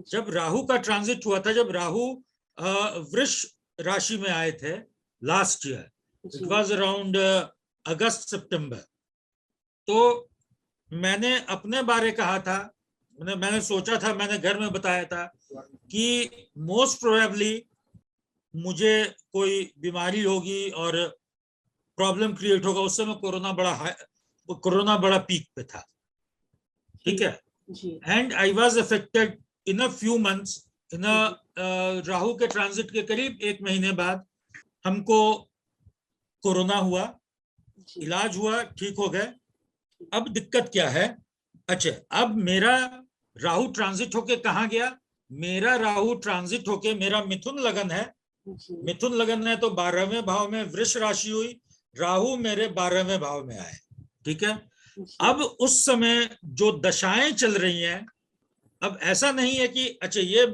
जब राहु का ट्रांजिट हुआ था, जब राहु वृष राशि में आए थे last year, it was around August September, तो मैंने अपने बारे कहा था, मैंने सोचा था, मैंने घर में बताया था कि मोस्ट प्रोबेबली मुझे कोई बीमारी होगी और प्रॉब्लम क्रिएट होगा। उस समय कोरोना बड़ा पीक पे था, ठीक है, and I was affected in a few months, in Rahu के ट्रांजिट के करीब 1 महीने बाद हमको कोरोना हुआ, इलाज हुआ, ठीक हो गए। अब दिक्कत क्या है, अच्छा, अब मेरा राहु ट्रांजिट होके कहाँ गया, मेरा राहु ट्रांजिट होके, मेरा मिथुन लगन है, मिथुन लगन है तो 12वें भाव में वृष राशि हुई, राहु मेरे 12वें भाव में आए, ठीक है। अब उस समय जो दशाएं चल रही हैं, अब ऐसा नहीं है कि अच्छा ये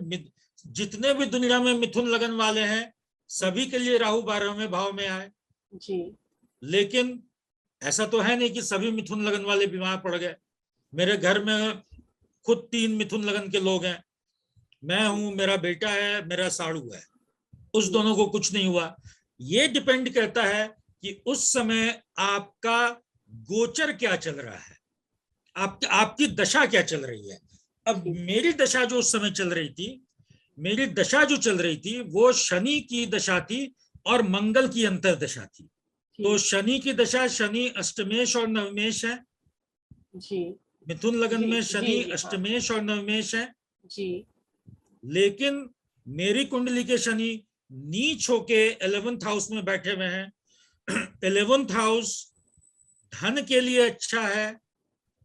जितने भी दुनिया में मिथुन लगन वाले हैं सभी के लिए राहु 12वें भाव में आए जी, लेकिन ऐसा तो है नहीं कि सभी मिथुन लगन वाले बीमार पड़ गए। मेरे घर में खुद 3 मिथुन लगन के लोग हैं, मैं हूं, मेरा बेटा है, मेरा साड़ू है, उस दोनों को कुछ नहीं हुआ। ये डिपेंड करता है कि उस समय आपका गोचर क्या चल रहा है, आपकी दशा क्या चल रही है। अब मेरी दशा जो उस समय चल रही थी, मेरी दशा जो चल रही थी वो शनि की दशा थी और मंगल की अंतरदशा थी। तो शनि की दशा, शनि अष्टमेश और नवमेश है जी, मिथुन लगन में शनि अष्टमेश और नवमेश है जी, लेकिन मेरी कुंडली के शनि नीच होके 11th हाउस में बैठे हुए हैं। 11th हाउस धन के लिए अच्छा है,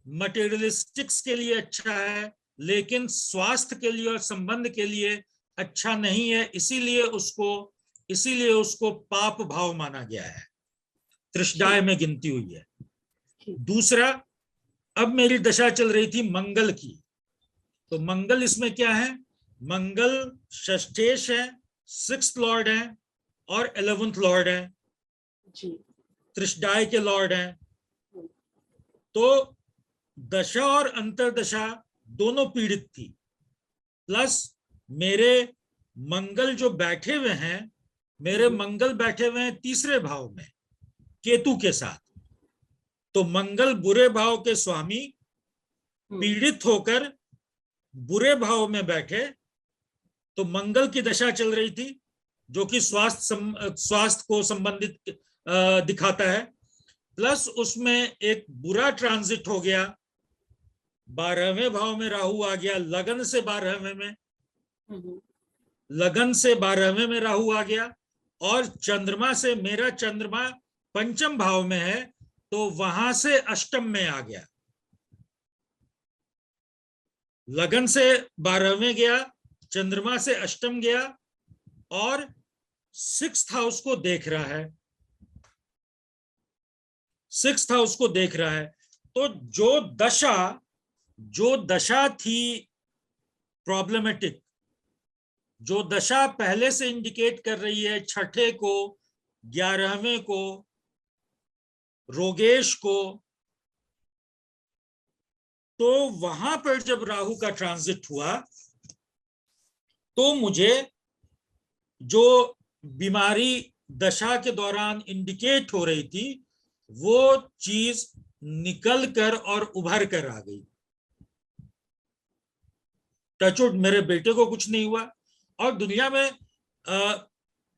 मटेरियलिस्टिक्स के लिए अच्छा है, लेकिन स्वास्थ्य के लिए और संबंध के लिए अच्छा नहीं है, इसीलिए उसको पाप भाव माना गया है, त्रिशदाय में गिनती हुई है। दूसरा, अब मेरी दशा चल रही थी मंगल की, तो मंगल इसमें क्या है, मंगल षष्ठेश है, 6th लॉर्ड है और 11th लॉर्ड है, त्रिशदाय के लॉर्ड हैं। तो दशा और अंतरदशा दोनों पीड़ित थी, प्लस मेरे मंगल जो बैठे हुए हैं, मेरे मंगल बैठे हुए हैं 3रे भाव में केतु के साथ, तो मंगल बुरे भाव के स्वामी पीड़ित होकर बुरे भाव में बैठे, तो मंगल की दशा चल रही थी जो कि स्वास्थ्य को संबंधित दिखाता है, प्लस उसमें एक बुरा ट्रांजिट हो गया, 12वें भाव में राहु आ गया, लगन से 12वें में, लगन से 12वें में राहु आ गया, और चंद्रमा से, मेरा चंद्रमा 5म भाव में है तो वहां से अष्टम में आ गया, लगन से 12वें गया, चंद्रमा से अष्टम गया और 6th हाउस को देख रहा है, 6th हाउस को देख रहा है। तो जो दशा थी प्रॉब्लमेटिक, जो दशा पहले से इंडिकेट कर रही है 6ठे को, 11वें को, रोगेश को, तो वहां पर जब राहु का ट्रांजिट हुआ तो मुझे जो बीमारी दशा के दौरान इंडिकेट हो रही थी वो चीज निकल कर और उभर कर आ गई। टचवुड मेरे बेटे को कुछ नहीं हुआ, और दुनिया में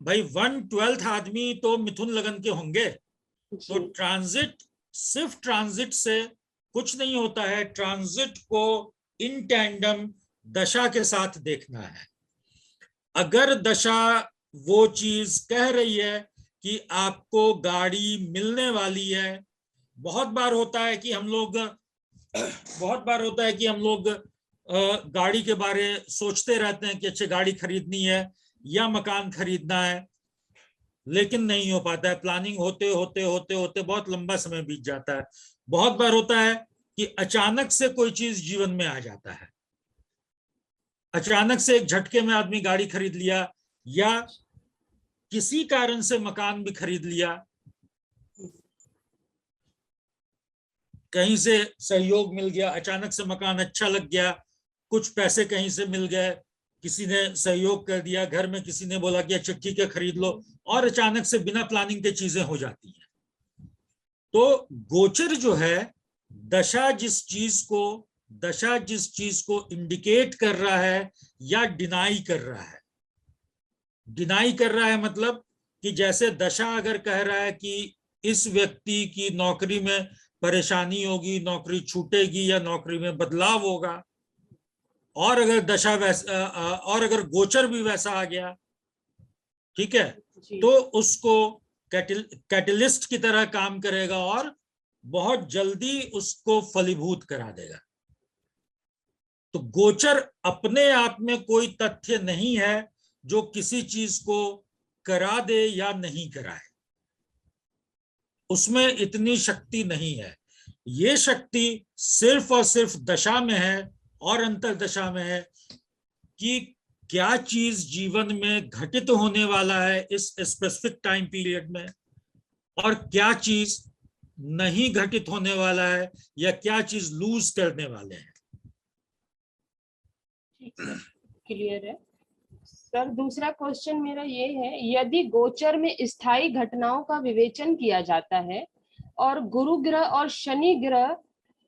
भाई 1/12 आदमी तो मिथुन लगन के होंगे, तो ट्रांजिट, सिर्फ ट्रांजिट से कुछ नहीं होता है, ट्रांजिट को इन टैंडम दशा के साथ देखना है। अगर दशा वो चीज कह रही है कि आपको गाड़ी मिलने वाली है, बहुत बार होता है कि हम लोग गाड़ी के बारे सोचते रहते हैं कि अच्छे गाड़ी खरीदनी है या मकान खरीदना है, लेकिन नहीं हो पाता है, प्लानिंग होते होते होते होते बहुत लंबा समय बीत जाता है। बहुत बार होता है कि अचानक से कोई चीज जीवन में आ जाता है, अचानक से एक झटके में आदमी गाड़ी खरीद लिया या किसी कारण से मकान भी खरीद लिया, कहीं से सहयोग मिल गया, अचानक से मकान अच्छा लग गया, कुछ पैसे कहीं से मिल गए, किसी ने सहयोग कर दिया, घर में किसी ने बोला कि अच्छा ठीक है खरीद लो, और अचानक से बिना प्लानिंग के चीजें हो जाती हैं। तो गोचर जो है, दशा जिस चीज को इंडिकेट कर रहा है या डिनाई कर रहा है, डिनाई कर रहा है मतलब कि जैसे दशा अगर कह रहा है कि इस व्यक्ति की नौकरी में परेशानी होगी, नौकरी छूटेगी या नौकरी में बदलाव होगा, और अगर दशा वैसा और अगर गोचर भी वैसा आ गया, ठीक है, तो उसको कैटलिस्ट की तरह काम करेगा और बहुत जल्दी उसको फलीभूत करा देगा। तो गोचर अपने आप में कोई तथ्य नहीं है जो किसी चीज को करा दे या नहीं कराए, उसमें इतनी शक्ति नहीं है। ये शक्ति सिर्फ और सिर्फ दशा में है और अंतर दशा में है कि क्या चीज जीवन में घटित होने वाला है इस स्पेसिफिक टाइम पीरियड में, और क्या चीज नहीं घटित होने वाला है, या क्या चीज लूज करने वाले हैं। क्लियर है सर। दूसरा क्वेश्चन मेरा ये है, यदि गोचर में स्थायी घटनाओं का विवेचन किया जाता है और गुरु ग्रह और शनि ग्रह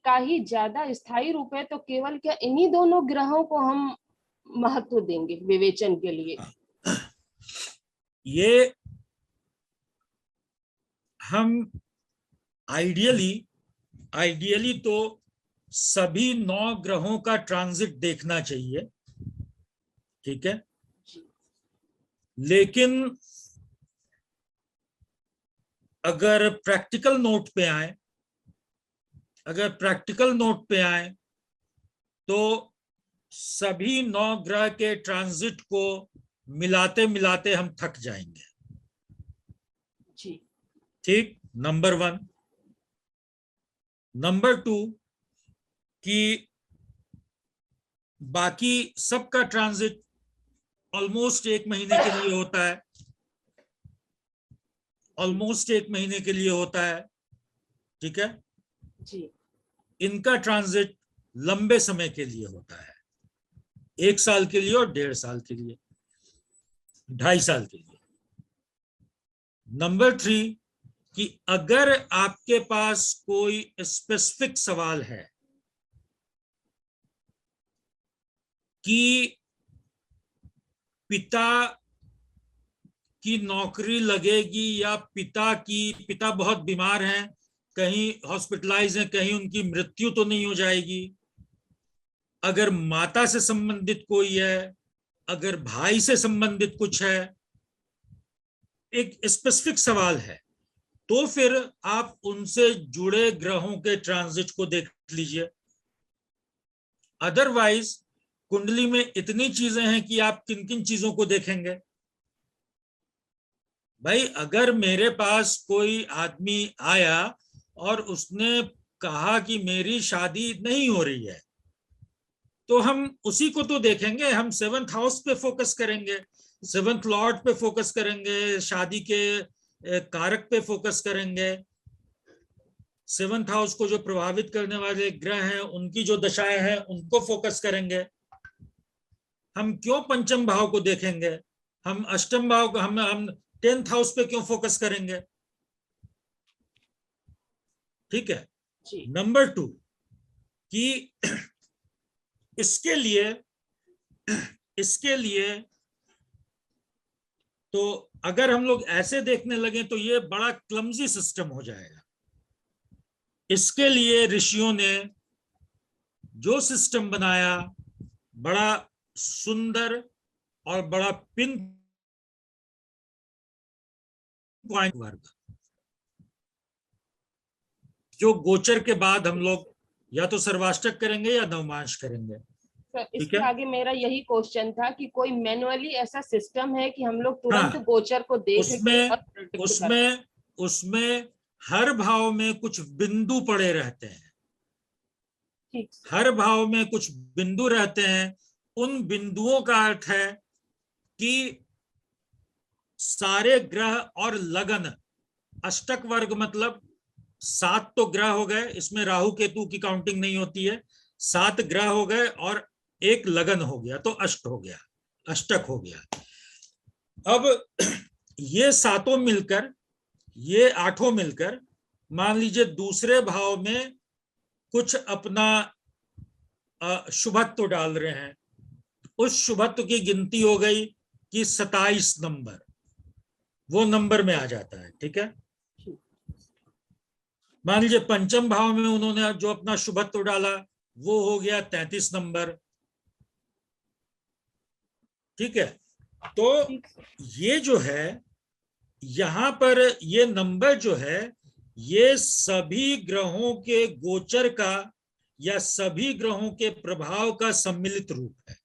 का ही ज्यादा स्थायी रूप है, तो केवल क्या इन्हीं दोनों ग्रहों को हम महत्व देंगे विवेचन के लिए? ये हम आइडियली तो सभी 9 ग्रहों का ट्रांजिट देखना चाहिए, ठीक है, लेकिन अगर प्रैक्टिकल नोट पे आए तो सभी 9 ग्रह के ट्रांजिट को मिलाते मिलाते हम थक जाएंगे। ठीक, नंबर 1। नंबर 2 कि बाकी सबका ट्रांजिट ऑलमोस्ट 1 महीने के लिए होता है, ठीक है जी। इनका ट्रांजिट लंबे समय के लिए होता है, 1 साल के लिए और 1.5 साल के लिए, 2.5 साल के लिए। नंबर 3 कि अगर आपके पास कोई स्पेसिफिक सवाल है कि पिता की नौकरी लगेगी या पिता बहुत बीमार हैं, कहीं हॉस्पिटलाइज हैं, कहीं उनकी मृत्यु तो नहीं हो जाएगी, अगर माता से संबंधित कोई है, अगर भाई से संबंधित कुछ है, एक स्पेसिफिक सवाल है, तो फिर आप उनसे जुड़े ग्रहों के ट्रांजिट को देख लीजिए। अदरवाइज कुंडली में इतनी चीजें हैं कि आप किन किन चीजों को देखेंगे। भाई अगर मेरे पास कोई आदमी आया और उसने कहा कि मेरी शादी नहीं हो रही है, तो हम उसी को तो देखेंगे, हम 7th हाउस पे फोकस करेंगे, 7th लॉर्ड पे फोकस करेंगे, शादी के कारक पे फोकस करेंगे, 7th हाउस को जो प्रभावित करने वाले ग्रह हैं उनकी जो दशाएं हैं उनको फोकस करेंगे। हम क्यों पंचम भाव को देखेंगे, हम अष्टम भाव को, हम 10th हाउस पे क्यों फोकस करेंगे? ठीक है। नंबर 2 कि इसके लिए तो अगर हम लोग ऐसे देखने लगे तो ये बड़ा क्लमजी सिस्टम हो जाएगा। इसके लिए ऋषियों ने जो सिस्टम बनाया, बड़ा सुंदर और बड़ा पिन पॉइंट वर्ग, जो गोचर के बाद हम लोग या तो सर्वाष्टक करेंगे या नवमांश करेंगे। इसके आगे मेरा यही क्वेश्चन था कि कोई मैनुअली ऐसा सिस्टम है कि हम लोग तुरंत गोचर को देख उसमें हर भाव में कुछ बिंदु पड़े रहते हैं, हर भाव में कुछ बिंदु रहते हैं। उन बिंदुओं का अर्थ है कि सारे ग्रह और लगन, अष्टक वर्ग मतलब 7 तो ग्रह हो गए, इसमें राहु केतु की काउंटिंग नहीं होती है, 7 ग्रह हो गए और एक लगन हो गया तो अष्ट हो गया, अष्टक हो गया। अब ये सातों मिलकर, ये आठों मिलकर मान लीजिए दूसरे भाव में कुछ अपना शुभत्व डाल रहे हैं, उस शुभत्व की गिनती हो गई कि 27 नंबर, वो नंबर में आ जाता है। ठीक है, मान लीजिए पंचम भाव में उन्होंने जो अपना शुभत्व डाला वो हो गया 33 नंबर। ठीक है, तो ये जो है यहां पर ये नंबर जो है ये सभी ग्रहों के गोचर का या सभी ग्रहों के प्रभाव का सम्मिलित रूप है।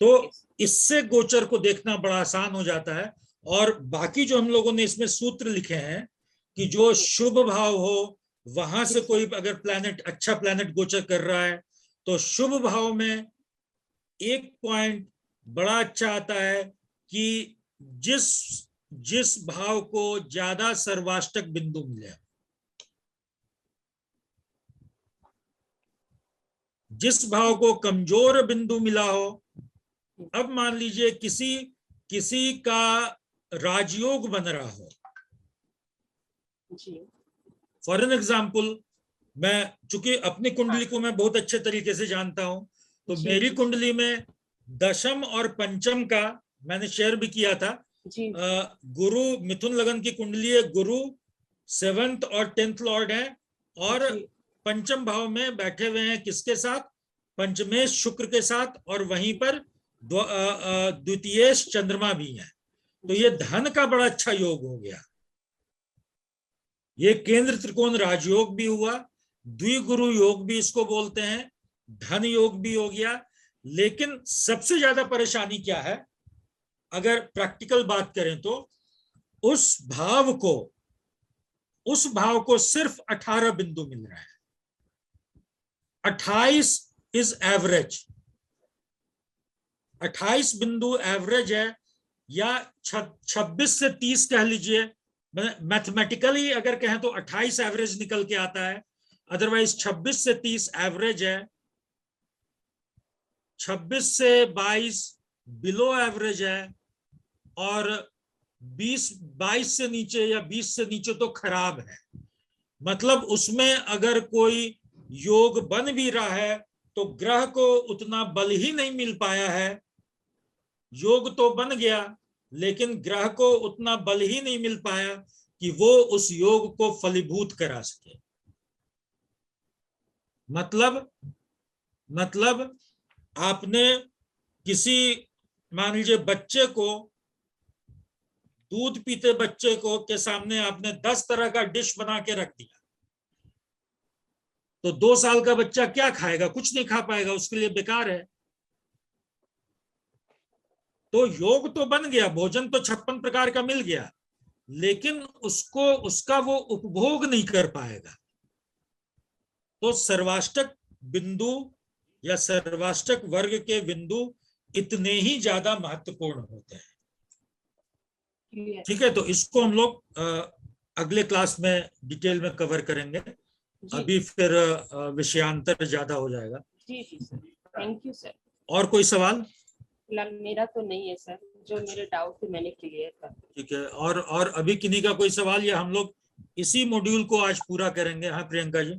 तो इससे गोचर को देखना बड़ा आसान हो जाता है। और बाकी जो हम लोगों ने इसमें सूत्र लिखे हैं कि जो शुभ भाव हो वहां से कोई अगर प्लैनेट, अच्छा प्लैनेट गोचर कर रहा है तो शुभ भाव में एक पॉइंट बड़ा अच्छा आता है कि जिस जिस भाव को ज्यादा सर्वाष्टक बिंदु मिले, जिस भाव को कमजोर बिंदु मिला हो। अब मान लीजिए किसी किसी का राजयोग बन रहा हो, फॉर एन एग्जाम्पल, मैं चूंकि अपनी कुंडली को मैं बहुत अच्छे तरीके से जानता हूं, तो मेरी कुंडली में दशम और पंचम का मैंने शेयर भी किया था। गुरु मिथुन लगन की कुंडली है, गुरु 7th और 10th लॉर्ड है, और पंचम भाव में बैठे हुए हैं किसके साथ, पंचमेश शुक्र के साथ, और वहीं पर द्वितीय चंद्रमा भी है। तो ये धन का बड़ा अच्छा योग हो गया, ये केंद्र त्रिकोण राजयोग भी हुआ, द्विगुरु योग भी इसको बोलते हैं, धन योग भी हो गया। लेकिन सबसे ज्यादा परेशानी क्या है, अगर प्रैक्टिकल बात करें तो उस भाव को सिर्फ 18 बिंदु मिल रहा है। 28 इज एवरेज, 28 बिंदु एवरेज है, या 26 से 30 कह लीजिए। मैथमेटिकली अगर कहें तो 28 एवरेज निकल के आता है, अदरवाइज 26 से 30 एवरेज है, 26 से 22 बिलो एवरेज है, और 22 से नीचे या 20 से नीचे तो खराब है। मतलब उसमें अगर कोई योग बन भी रहा है तो ग्रह को उतना बल ही नहीं मिल पाया है। योग तो बन गया लेकिन ग्रह को उतना बल ही नहीं मिल पाया कि वो उस योग को फलीभूत करा सके। मतलब आपने किसी, मान लीजिए बच्चे को, दूध पीते बच्चे को के सामने आपने 10 तरह का डिश बना के रख दिया, तो 2 साल का बच्चा क्या खाएगा, कुछ नहीं खा पाएगा, उसके लिए बेकार है। तो योग तो बन गया, भोजन तो 56 प्रकार का मिल गया, लेकिन उसको उसका वो उपभोग नहीं कर पाएगा। तो सर्वाष्टक बिंदु या सर्वाष्टक वर्ग के बिंदु इतने ही ज्यादा महत्वपूर्ण होते हैं। ठीक है, तो इसको हम लोग अगले क्लास में डिटेल में कवर करेंगे। अभी फिर विषयांतर ज्यादा हो जाएगा। जी जी सर, थैंक यू सर। और कोई सवाल? फिलहाल मेरा तो नहीं है सर, जो मेरे डाउट थे मैंने क्लियर कर। ठीक है, और अभी किन्हीं का कोई सवाल, या हम लोग इसी मॉड्यूल को आज पूरा करेंगे? हाँ प्रियंका जी।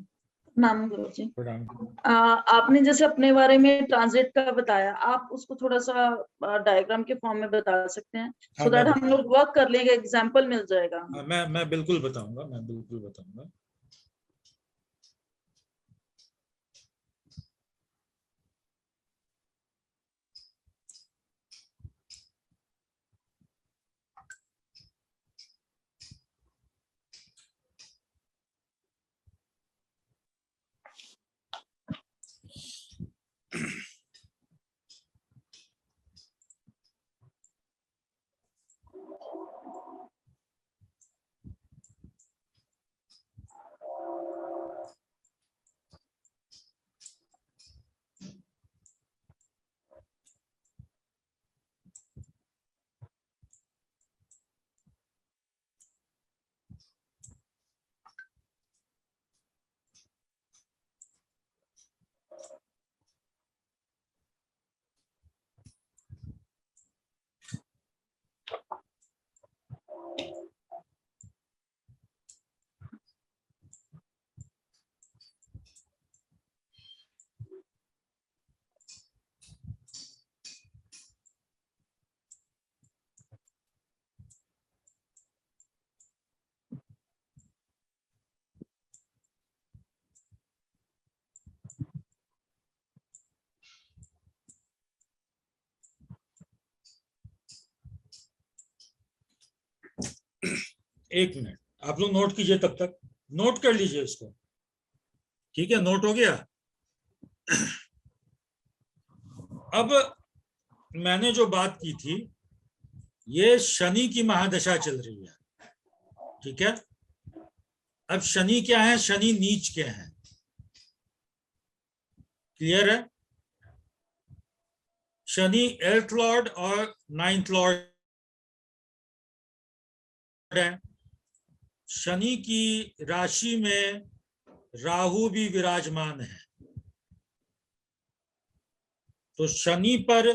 नाम गुरुजी, आपने जैसे अपने बारे में ट्रांजिट का बताया, आप उसको थोड़ा सा डायग्राम के फॉर्म में बता सकते हैं, सो दैट हम लोग वर्क कर लेंगे, एग्जांपल मिल जाएगा। मैं बिल्कुल बताऊंगा। एक मिनट, आप लोग नोट कीजिए, तब तक नोट कर लीजिए इसको। ठीक है, नोट हो गया। अब मैंने जो बात की थी, ये शनि की महादशा चल रही है। ठीक है, अब शनि क्या है? शनि नीच के हैं। क्लियर है? शनि 8th लॉर्ड और 9th लॉर्ड है। शनि की राशि में राहु भी विराजमान है, तो शनि पर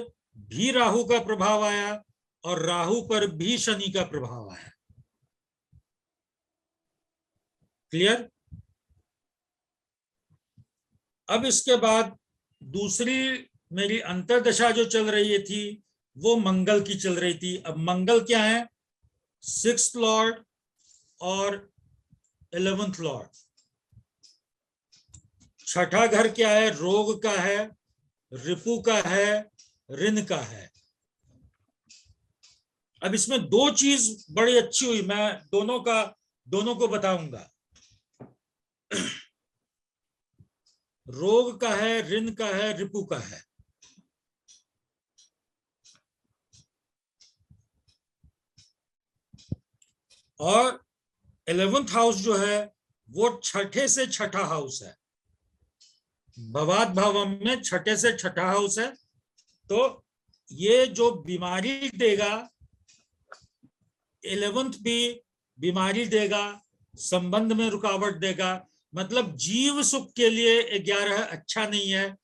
भी राहु का प्रभाव आया और राहु पर भी शनि का प्रभाव आया। क्लियर? अब इसके बाद दूसरी मेरी अंतर्दशा जो चल रही थी वो मंगल की चल रही थी। अब मंगल क्या है? 6th लॉर्ड और 11th लॉर्ड। छठा घर क्या है? रोग का है, रिपु का है, ऋण का है। अब इसमें दो चीज बड़ी अच्छी हुई, मैं दोनों को बताऊंगा। रोग का है, ऋण का है, रिपु का है। और 11th हाउस जो है वो छठे से छठा हाउस है। भवाद भावम में छठे से छठा हाउस है। तो ये जो बीमारी देगा, 11th भी बीमारी देगा, संबंध में रुकावट देगा। मतलब जीव सुख के लिए 11 अच्छा नहीं है,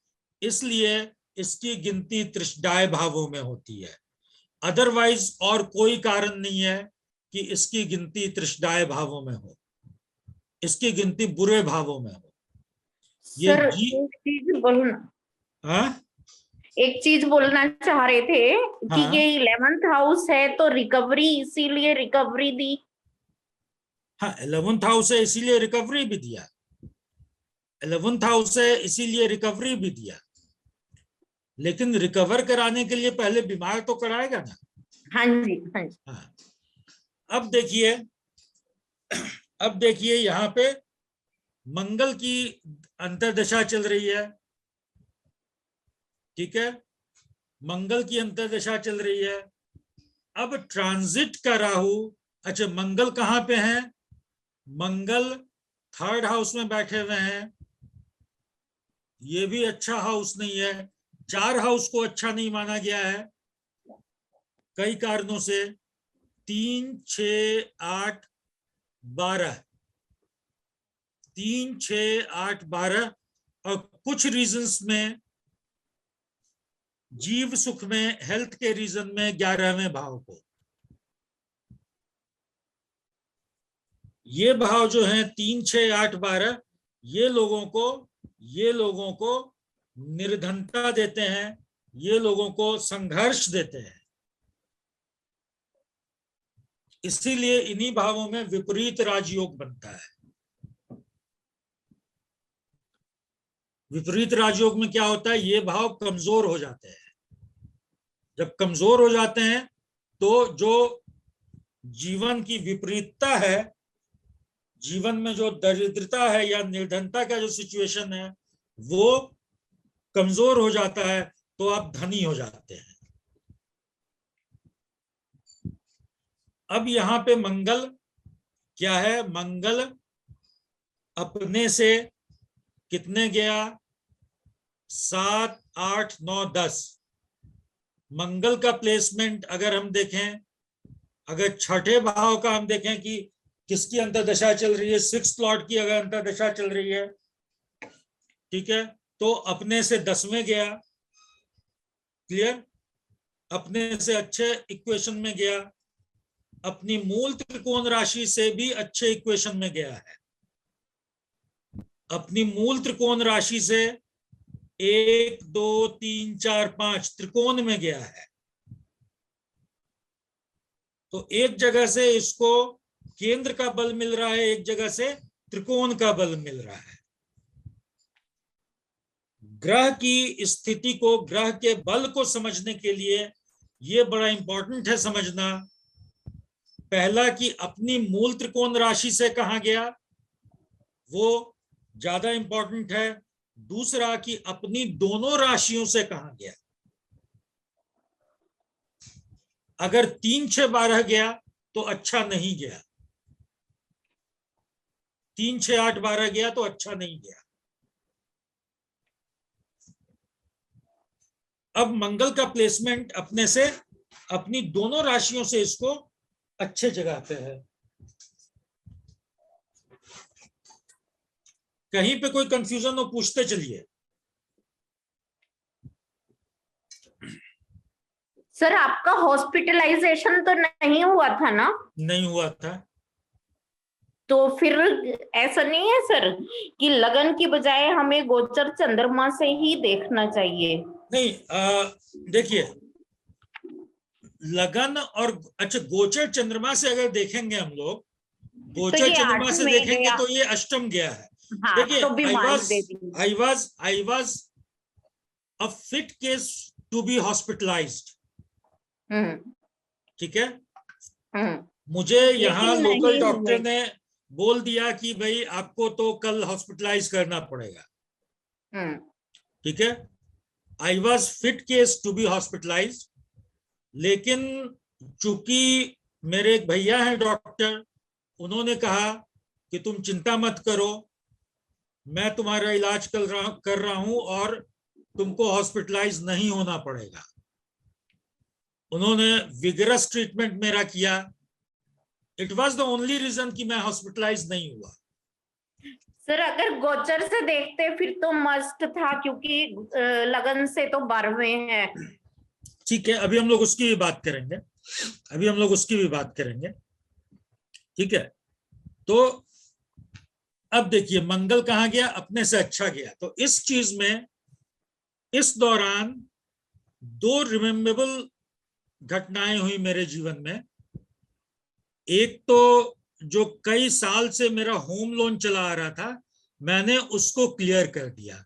इसलिए इसकी गिनती त्रिषडाय भावों में होती है। अदरवाइज और कोई कारण नहीं है कि इसकी गिनती त्रिषडाय भावों में हो, इसकी गिनती बुरे भावों में हो। ये सर एक चीज बोलना, हाँ? एक चीज बोलना चाह रहे थे कि हाँ? ये 11th हाउस है तो रिकवरी, इसीलिए रिकवरी दी। हाँ, 11th हाउस है इसीलिए रिकवरी भी दिया। 11th हाउस है इसीलिए रिकवरी भी दिया, लेकिन रिकवर कराने के लिए पहले बीमार तो कराएगा ना। हाँ जी, हाँ जी। हाँ। अब देखिए यहाँ पे मंगल की अंतर्दशा चल रही है। ठीक है, मंगल की अंतर्दशा चल रही है। अब ट्रांजिट का राहु, अच्छा मंगल कहाँ पे है? मंगल 3rd हाउस में बैठे हुए हैं। ये भी अच्छा हाउस नहीं है। 4 हाउस को अच्छा नहीं माना गया है कई कारणों से। 3, 6, 8, 12, 3, 6, 8, 12 और कुछ रीजंस में, जीव सुख में, हेल्थ के रीजन में 11वें भाव को। ये भाव जो हैं 3, 6, 8, 12, ये लोगों को निर्धनता देते हैं, ये लोगों को संघर्ष देते हैं। इसीलिए इन्हीं भावों में विपरीत राजयोग बनता है। विपरीत राजयोग में क्या होता है? ये भाव कमजोर हो जाते हैं। जब कमजोर हो जाते हैं तो जो जीवन की विपरीतता है, जीवन में जो दरिद्रता है या निर्धनता का जो सिचुएशन है वो कमजोर हो जाता है, तो आप धनी हो जाते हैं। अब यहाँ पे मंगल क्या है? मंगल अपने से कितने गया? 7, 8, 9, 10। मंगल का प्लेसमेंट अगर हम देखें, अगर छठे भाव का हम देखें कि किसकी अंतर्दशा चल रही है, 6th लॉर्ड की अगर अंतर्दशा चल रही है, ठीक है, तो अपने से 10वें गया। क्लियर? अपने से अच्छे इक्वेशन में गया, अपनी मूल त्रिकोण राशि से भी अच्छे इक्वेशन में गया है। अपनी मूल त्रिकोण राशि से 1, 2, 3, 4, 5 त्रिकोण में गया है। तो एक जगह से इसको केंद्र का बल मिल रहा है, एक जगह से त्रिकोण का बल मिल रहा है। ग्रह की स्थिति को, ग्रह के बल को समझने के लिए यह बड़ा इंपॉर्टेंट है समझना। पहला कि अपनी मूल त्रिकोण राशि से कहां गया, वो ज्यादा इंपॉर्टेंट है। दूसरा कि अपनी दोनों राशियों से कहां गया। अगर 3, 6, 12 गया तो अच्छा नहीं गया, 3, 6, 8, 12 गया तो अच्छा नहीं गया। अब मंगल का प्लेसमेंट अपने से, अपनी दोनों राशियों से इसको अच्छे जगह पे है। कहीं पे कोई कंफ्यूजन हो पूछते चलिए। सर आपका हॉस्पिटलाइजेशन तो नहीं हुआ था ना? नहीं हुआ था। तो फिर ऐसा नहीं है सर कि लगन की बजाय हमें गोचर चंद्रमा से ही देखना चाहिए? नहीं, देखिए, लगन और अच्छा, गोचर चंद्रमा से अगर देखेंगे हम लोग, तो गोचर ये चंद्रमा 8 से में देखेंगे गया। तो ये अष्टम गया है। हाँ, देखिए, तो भी मान दे दी। I was a fit case to be hospitalized. ठीक है, मुझे यहाँ लेकिन लोकल नहीं डॉक्टर हुए। ने बोल दिया कि भाई आपको तो कल हॉस्पिटलाइज करना पड़ेगा। ठीक है, I was fit case to be hospitalise, लेकिन चूंकि मेरे एक भैया हैं डॉक्टर, उन्होंने कहा कि तुम चिंता मत करो, मैं तुम्हारा इलाज कर रहा हूं और तुमको हॉस्पिटलाइज नहीं होना पड़ेगा। उन्होंने विगरस ट्रीटमेंट मेरा किया। It was the only reason कि मैं हॉस्पिटलाइज नहीं हुआ। सर अगर गोचर से देखते फिर तो मस्ट था, क्योंकि लगन से तो 12वें है। ठीक है, अभी हम लोग उसकी भी बात करेंगे, अभी हम लोग उसकी भी बात करेंगे। ठीक है, तो अब देखिए मंगल कहां गया, अपने से अच्छा गया। तो इस चीज में इस दौरान 2 रिमेम्बरेबल घटनाएं हुई मेरे जीवन में। एक तो जो कई साल से मेरा होम लोन चला आ रहा था, मैंने उसको क्लियर कर दिया।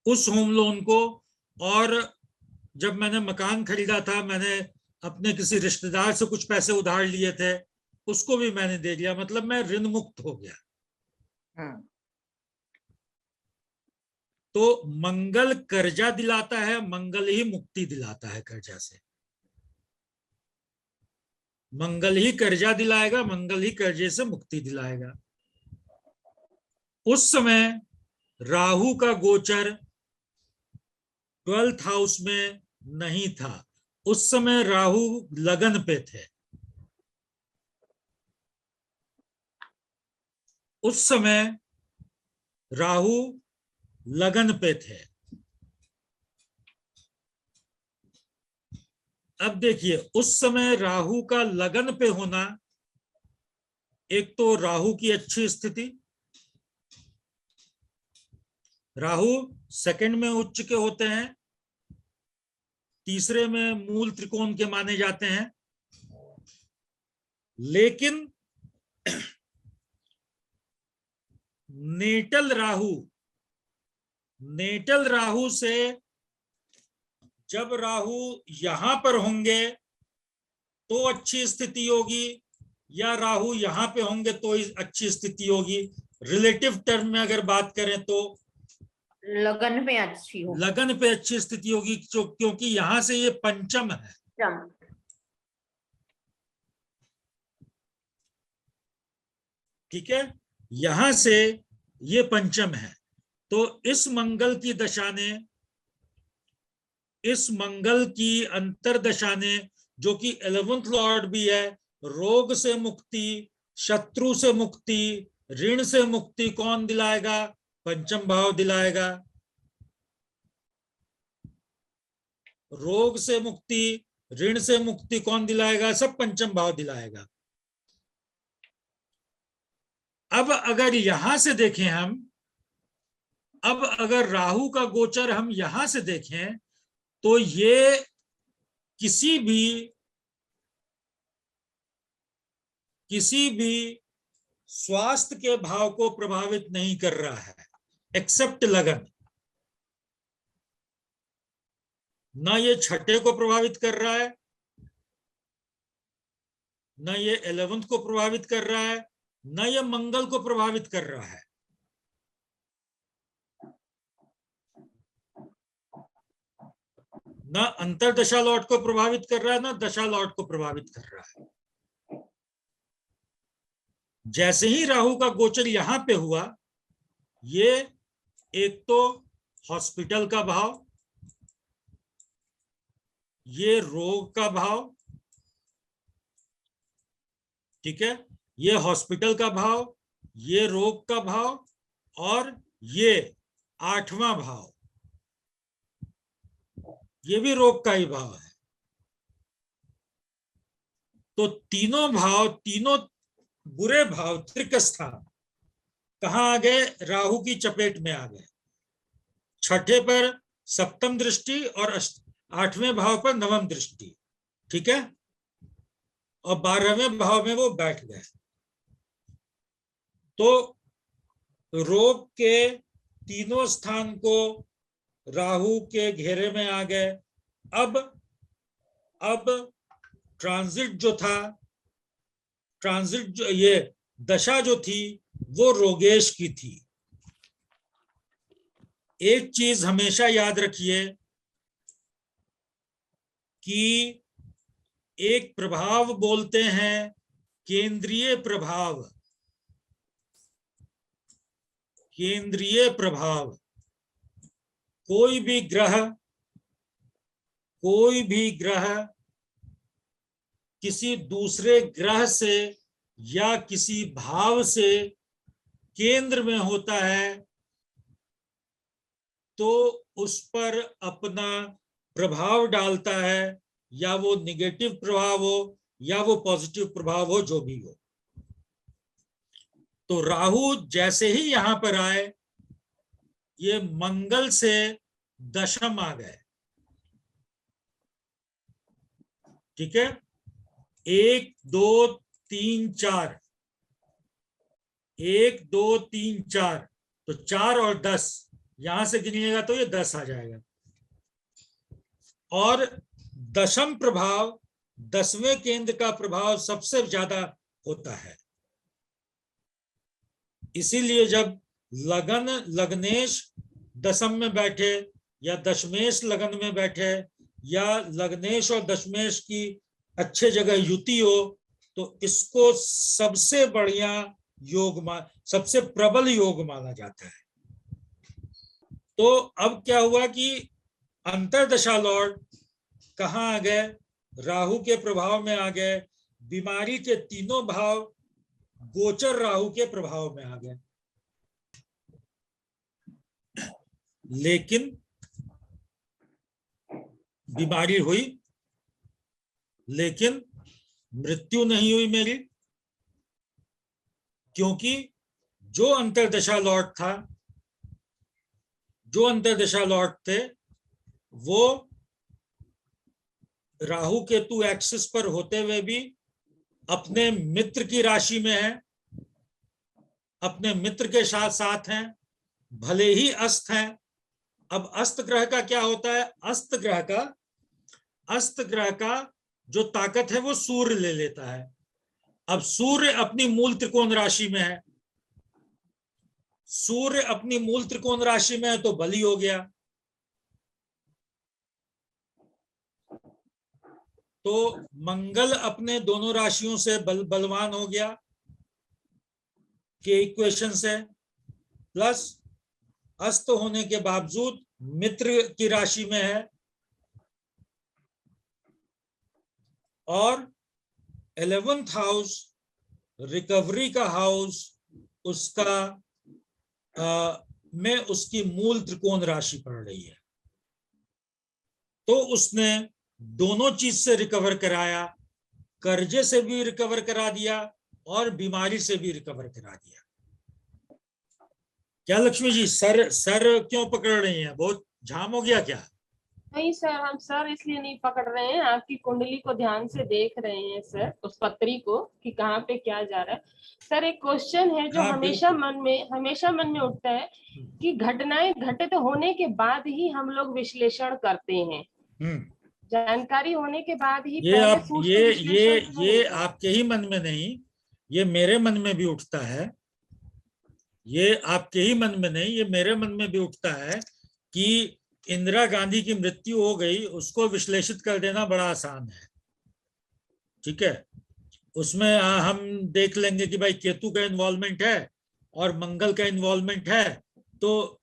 उस होम लोन को, और जब मैंने मकान खरीदा था, मैंने अपने किसी रिश्तेदार से कुछ पैसे उधार लिए थे, उसको भी मैंने दे दिया। मतलब मैं ऋण मुक्त हो गया। तो मंगल कर्जा दिलाता है, मंगल ही मुक्ति दिलाता है कर्जा से। मंगल ही कर्जा दिलाएगा, मंगल ही कर्जे से मुक्ति दिलाएगा। उस समय राहु का गोचर 12th हाउस में नहीं था। उस समय राहु लगन पे थे। उस समय राहु लगन पे थे। अब देखिए, उस समय राहु का लगन पे होना, एक तो राहु की अच्छी स्थिति, राहु सेकंड में उच्च के होते हैं, तीसरे में मूल त्रिकोण के माने जाते हैं। लेकिन नेटल राहु से जब राहु यहां पर होंगे तो अच्छी स्थिति होगी, या राहु यहां पे होंगे तो अच्छी स्थिति होगी। रिलेटिव टर्म में अगर बात करें तो लगन में अच्छी हो, लगन पे अच्छी स्थिति होगी, क्योंकि यहां से ये पंचम है। ठीक है, यहां से ये पंचम है। तो इस मंगल की दशा ने, इस मंगल की अंतरदशा ने, जो कि 11th लॉर्ड भी है, रोग से मुक्ति, शत्रु से मुक्ति, ऋण से मुक्ति कौन दिलाएगा? पंचम भाव दिलाएगा। रोग से मुक्ति, ऋण से मुक्ति कौन दिलाएगा? सब पंचम भाव दिलाएगा। अब अगर यहां से देखें हम, अब अगर राहु का गोचर हम यहां से देखें तो ये किसी भी स्वास्थ्य के भाव को प्रभावित नहीं कर रहा है, एक्सेप्ट लगन। ना ये छठे को प्रभावित कर रहा है, ना ये 11th को प्रभावित कर रहा है, ना ये मंगल को प्रभावित कर रहा है। ना अंतरदशा लॉर्ड को प्रभावित कर रहा है, ना दशा लॉर्ड को प्रभावित कर रहा है। जैसे ही राहु का गोचर यहां पे हुआ, ये एक तो हॉस्पिटल का भाव, ये रोग का भाव, ठीक है, ये हॉस्पिटल का भाव, ये रोग का भाव, और ये 8वां भाव, ये भी रोग का ही भाव है। तो तीनों भाव, तीनों बुरे भाव, त्रिक स्थान कहां आ गए? राहु की चपेट में आ गए। छठे पर सप्तम दृष्टि और 8वें भाव पर नवम दृष्टि, ठीक है, और 12वें भाव में वो बैठ गए। तो रोग के तीनों स्थान को राहु के घेरे में आ गए। अब ट्रांजिट जो था, ट्रांजिट जो, ये दशा जो थी वो रोगेश की थी। एक चीज हमेशा याद रखिए कि एक प्रभाव बोलते हैं केंद्रीय प्रभाव। केंद्रीय प्रभाव, कोई भी ग्रह किसी दूसरे ग्रह से या किसी भाव से केंद्र में होता है तो उस पर अपना प्रभाव डालता है, या वो निगेटिव प्रभाव हो या वो पॉजिटिव प्रभाव हो, जो भी हो। तो राहु जैसे ही यहां पर आए, ये मंगल से दशम आ गए, ठीक है। 1 2 3 4, 1 2 3 4, तो 4 और 10 यहां से गिनिएगा तो ये 10 आ जाएगा। और दशम प्रभाव, 10वें केंद्र का प्रभाव सबसे ज्यादा होता है। इसीलिए जब लगन, लग्नेश दशम में बैठे, या दशमेश लगन में बैठे, या लग्नेश और दशमेश की अच्छे जगह युति हो, तो इसको सबसे बढ़िया योग, सबसे प्रबल योग माना जाता है। तो अब क्या हुआ कि अंतरदशा लॉर्ड कहाँ आ गए? राहु के प्रभाव में आ गए। बीमारी के तीनों भाव गोचर राहु के प्रभाव में आ गए। लेकिन बीमारी हुई, लेकिन मृत्यु नहीं हुई मेरी, क्योंकि जो अंतरदशा लॉर्ड था, जो अंतरदशा लॉर्ड थे, वो राहु केतु एक्सिस पर होते हुए भी अपने मित्र की राशि में है, अपने मित्र के साथ साथ हैं, भले ही अस्त हैं। अब अस्त ग्रह का क्या होता है? अस्त ग्रह का जो ताकत है वो सूर्य ले लेता है। अब सूर्य अपनी मूल त्रिकोण राशि में है, सूर्य अपनी मूल त्रिकोण राशि में है तो बली हो गया। तो मंगल अपने दोनों राशियों से बलवान हो गया के इक्वेशन से, प्लस अस्त होने के बावजूद मित्र की राशि में है, और 11th हाउस रिकवरी का हाउस उसका में उसकी मूल त्रिकोण राशि पड़ रही है। तो उसने दोनों चीज से रिकवर कराया, कर्जे से भी रिकवर करा दिया और बीमारी से भी रिकवर करा दिया। क्या लक्ष्मी जी, सर क्यों पकड़ रही हैं? बहुत जाम हो गया क्या? नहीं सर, हम सर इसलिए नहीं पकड़ रहे हैं, आपकी कुंडली को ध्यान से देख रहे हैं सर, उस पत्री को कि कहाँ पे क्या जा रहा है। सर एक क्वेश्चन है जो हमेशा मन में उठता है कि घटनाएं घटित होने के बाद ही हम लोग विश्लेषण करते हैं, जानकारी होने के बाद ही ये पहले आप सूक्ष्म ये विश्लेषण क्यों ये होता है? आपके ही मन में नहीं, ये मेरे मन में भी उठता है। ये आपके ही मन में नहीं, ये मेरे मन में भी उठता है कि इंदिरा गांधी की मृत्यु हो गई, उसको विश्लेषित कर देना बड़ा आसान है। ठीक है, उसमें हम देख लेंगे कि भाई केतु का इन्वॉल्वमेंट है और मंगल का इन्वॉल्वमेंट है, तो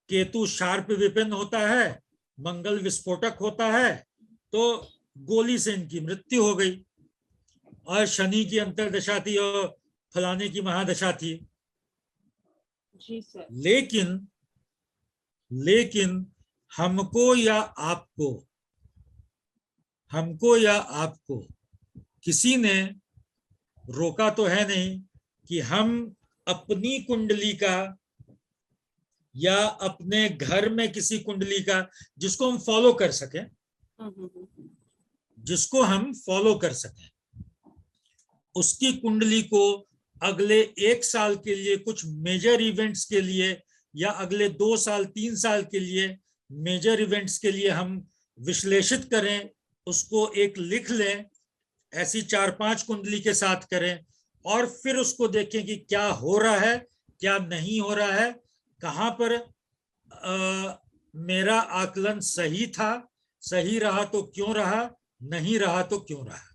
केतु शार्प विपिन होता है, मंगल विस्फोटक होता है, तो गोली से इनकी मृत्यु हो गई। और शनि की अंतरदशा थी और फलाने की महादशा थी। जी सर। लेकिन हमको या आपको किसी ने रोका तो है नहीं कि हम अपनी कुंडली का या अपने घर में किसी कुंडली का जिसको हम फॉलो कर सकें, उसकी कुंडली को अगले 1 साल के लिए कुछ मेजर इवेंट्स के लिए या अगले 2 साल 3 साल के लिए मेजर इवेंट्स के लिए हम विश्लेषित करें, उसको एक लिख लें, ऐसी 4-5 कुंडली के साथ करें और फिर उसको देखें कि क्या हो रहा है, क्या नहीं हो रहा है, कहां पर मेरा आकलन सही था, सही रहा तो क्यों रहा, नहीं रहा तो क्यों रहा।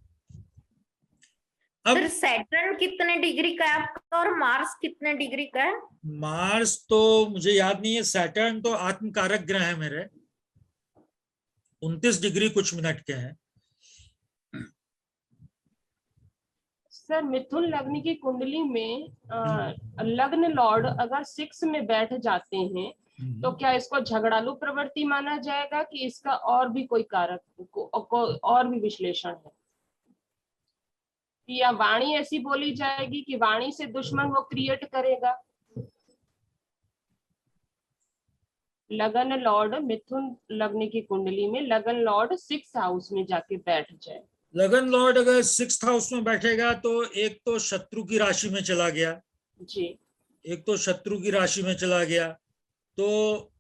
अब सैटर्न कितने डिग्री का है आपका और मार्स कितने डिग्री का है? मार्स तो मुझे याद नहीं है, सैटर्न तो आत्मकारक ग्रह है मेरे, 29 डिग्री कुछ मिनट के हैं। सर मिथुन लग्न की कुंडली में लग्न लॉर्ड अगर 6 में बैठ जाते हैं तो क्या इसको झगड़ालू प्रवृत्ति माना जाएगा कि इसका और भी कोई कारक और भी विश्लेषण है, या वाणी ऐसी बोली जाएगी कि वाणी से दुश्मन वो क्रिएट करेगा? लगन लॉर्ड मिथुन लग्न की कुंडली में लगन लॉर्ड 6th हाउस में जाके बैठ जाए। लगन लॉर्ड अगर 6th हाउस में बैठेगा तो एक तो शत्रु की राशि में चला गया जी, एक तो शत्रु की राशि में चला गया, तो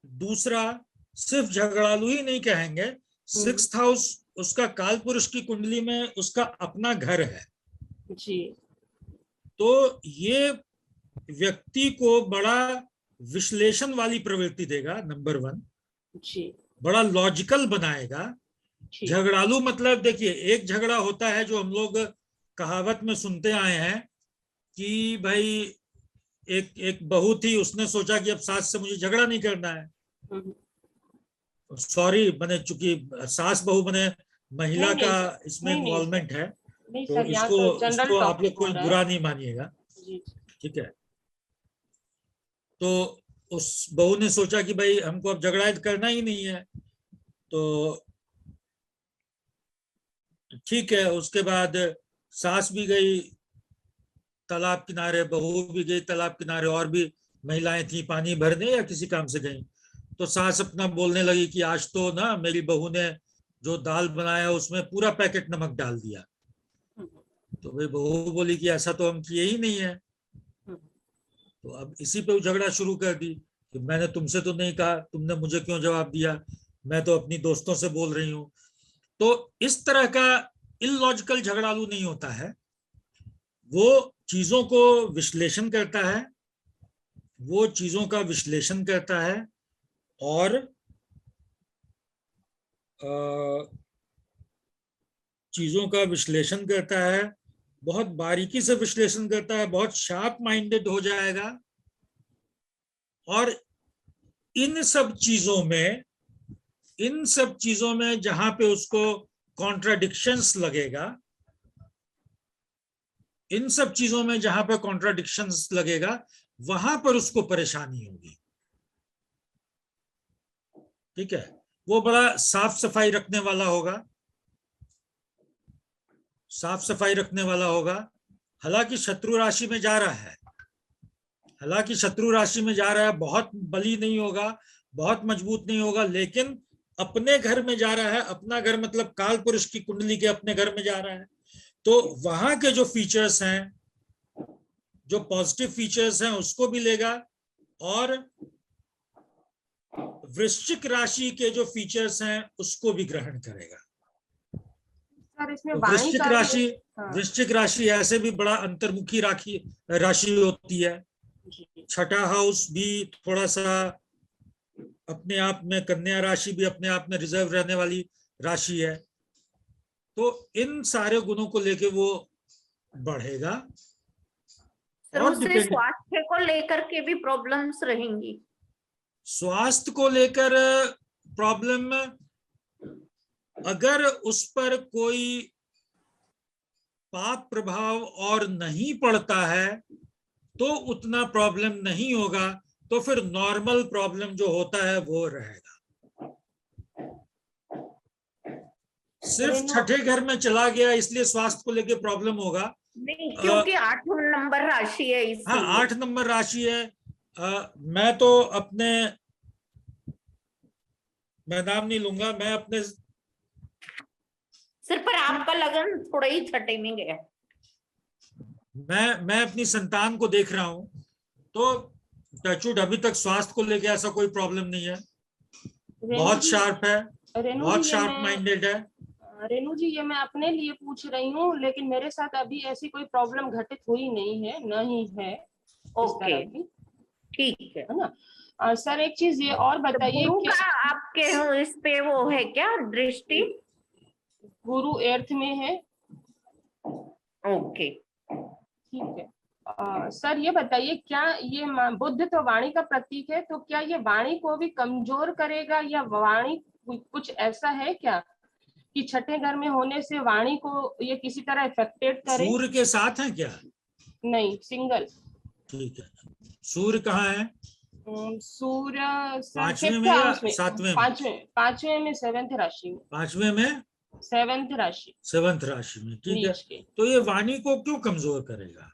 दूसरा सिर्फ झगड़ालू ही नहीं कहेंगे, 6th हाउस उसका काल पुरुष की कुंडली में उसका अपना घर है जी। तो ये व्यक्ति को बड़ा विश्लेषण वाली प्रवृत्ति देगा, नंबर 1 जी, बड़ा लॉजिकल बनाएगा। झगड़ालू मतलब देखिए, एक झगड़ा होता है जो हम लोग कहावत में सुनते आए हैं कि भाई एक बहू थी, उसने सोचा कि अब सास से मुझे झगड़ा नहीं करना है, सॉरी बने, चूंकि सास बहू बने महिला नहीं, का नहीं, इसमें नहीं, इन्वॉल्वमेंट है, नहीं तो सर, इसको आप लोग कोई बुरा नहीं मानिएगा, जी। ठीक है। तो उस बहू ने सोचा कि भाई हमको अब झगड़ा करना ही नहीं है, तो ठीक है। उसके बाद सास भी गई तालाब किनारे, बहू भी गई तालाब किनारे, और भी महिलाएं थी पानी भरने या किसी काम से गई। तो सास अपना बोलने लगी कि आज तो ना मेरी बहू ने जो दाल बनाया उसमें पूरा पैकेट नमक डाल दिया। तो भाई बहू बोली कि ऐसा तो हम किए ही नहीं है। तो अब इसी पे झगड़ा शुरू कर दी कि मैंने तुमसे तो नहीं कहा, तुमने मुझे क्यों जवाब दिया, मैं तो अपनी दोस्तों से बोल रही हूँ। तो इस तरह का इलॉजिकल झगड़ालू नहीं होता है, वो चीजों को विश्लेषण करता है, वो चीजों का विश्लेषण करता है और चीजों का विश्लेषण करता है, बहुत बारीकी से विश्लेषण करता है, बहुत शार्प माइंडेड हो जाएगा। और इन सब चीजों में जहां पे उसको कॉन्ट्राडिक्शंस लगेगा, इन सब चीजों में जहां पर कॉन्ट्राडिक्शंस लगेगा वहां पर उसको परेशानी होगी, ठीक है। वो बड़ा साफ सफाई रखने वाला होगा, साफ सफाई रखने वाला होगा। हालांकि शत्रु राशि में जा रहा है, हालांकि शत्रु राशि में जा रहा है, बहुत बली नहीं होगा, बहुत मजबूत नहीं होगा, लेकिन अपने घर में जा रहा है। अपना घर मतलब काल पुरुष की कुंडली के अपने घर में जा रहा है, तो वहां के जो फीचर्स हैं, जो पॉजिटिव फीचर्स हैं उसको भी लेगा, और वृश्चिक राशि के जो फीचर्स हैं उसको भी ग्रहण करेगा। सर इसमें तो वाणी वृश्चिक का राशि, हाँ, वृश्चिक राशि ऐसे भी बड़ा अंतर्मुखी राशि होती है। जी, छठा हाउस भी थोड़ा सा अपने आप में, कन्या राशि भी अपने आप में रिजर्व रहने वाली राशि है। तो इन सारे गुणों को लेके वो बढ़ेगा। सर और उससे डिपेंड, स्वास्थ्य को लेकर के भी प्रॉब्लम्स रहेंगी। स्वास्थ्य को लेकर प्रॉब्लम, अगर उस पर कोई पाप प्रभाव और नहीं पड़ता है तो उतना प्रॉब्लम नहीं होगा। तो फिर नॉर्मल प्रॉब्लम जो होता है वो रहेगा। सिर्फ छठे घर में चला गया इसलिए स्वास्थ्य को लेके प्रॉब्लम होगा। नहीं, क्योंकि 8 नंबर राशि है हाँ, इसलिए। 8 नंबर राशि है। मैं तो अपने, मैं नाम नहीं लूंगा, मैं अपने, सिर्फ पर आपका लगन थोड़ा ही छठे में गया। मैं अपनी संतान को देख रहा हूं तो टचवुड अभी तक स्वास्थ्य को लेके ऐसा कोई प्रॉब्लम नहीं है। बहुत शार्प है, रेणु बहुत जी, शार्प माइंडेड है। रेणु जी, ये मैं अपने लिए पूछ रही हूँ, लेकिन मेरे साथ अभी ऐसी कोई प्रॉब्लम घटित हुई नहीं है, न ही है इस ओके, तरह की, ठीक है। है ना। सर एक चीज ये और बताइए, गुरु का आपके इस पे वो है क्या दृष्टि? गुरु 8th में है। ओके, ठीक है। सर ये बताइए, क्या ये बुद्ध तो वाणी का प्रतीक है, तो क्या ये वाणी को भी कमजोर करेगा, या वाणी कुछ ऐसा है क्या कि छठे घर में होने से वाणी को ये किसी तरह इफेक्टेड करे? सूर्य के साथ है क्या? नहीं, सिंगल। ठीक है। सूर्य कहाँ है? सूर्य पांचवें में या सातवें में? पांचवें में 7th राशि में। पांचवें में 7th राशि, 7th राशि में, ठीक है। नीच के। तो ये वाणी को क्यों कमजोर करेगा?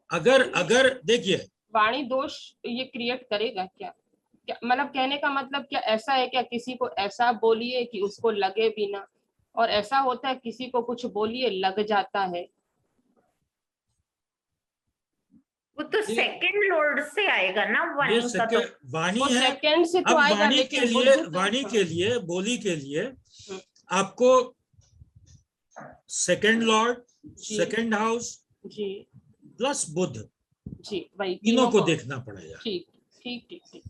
अगर देखिए, वाणी दोष ये क्रिएट करेगा क्या? क्या मतलब कहने का मतलब क्या ऐसा है क्या, किसी को ऐसा बोलिए कि उसको लगे भी ना, और ऐसा होता है किसी को कुछ बोलिए लग जाता है। वो तो सेकंड लॉर्ड से आएगा ना ये वाणी का, तो वाणी वो है। सेकंड से तो अब आएगा, वाणी लेकिन के लिए, बुद्ध तो- वाणी के लिए, बोली के लिए हम्म। आपको सेकंड लॉर्ड, जी। सेकंड हाउस जी प्लस बुध, जी, वही तीनों को देखना पड़ेगा। ठीक ठीक ठीक ठीक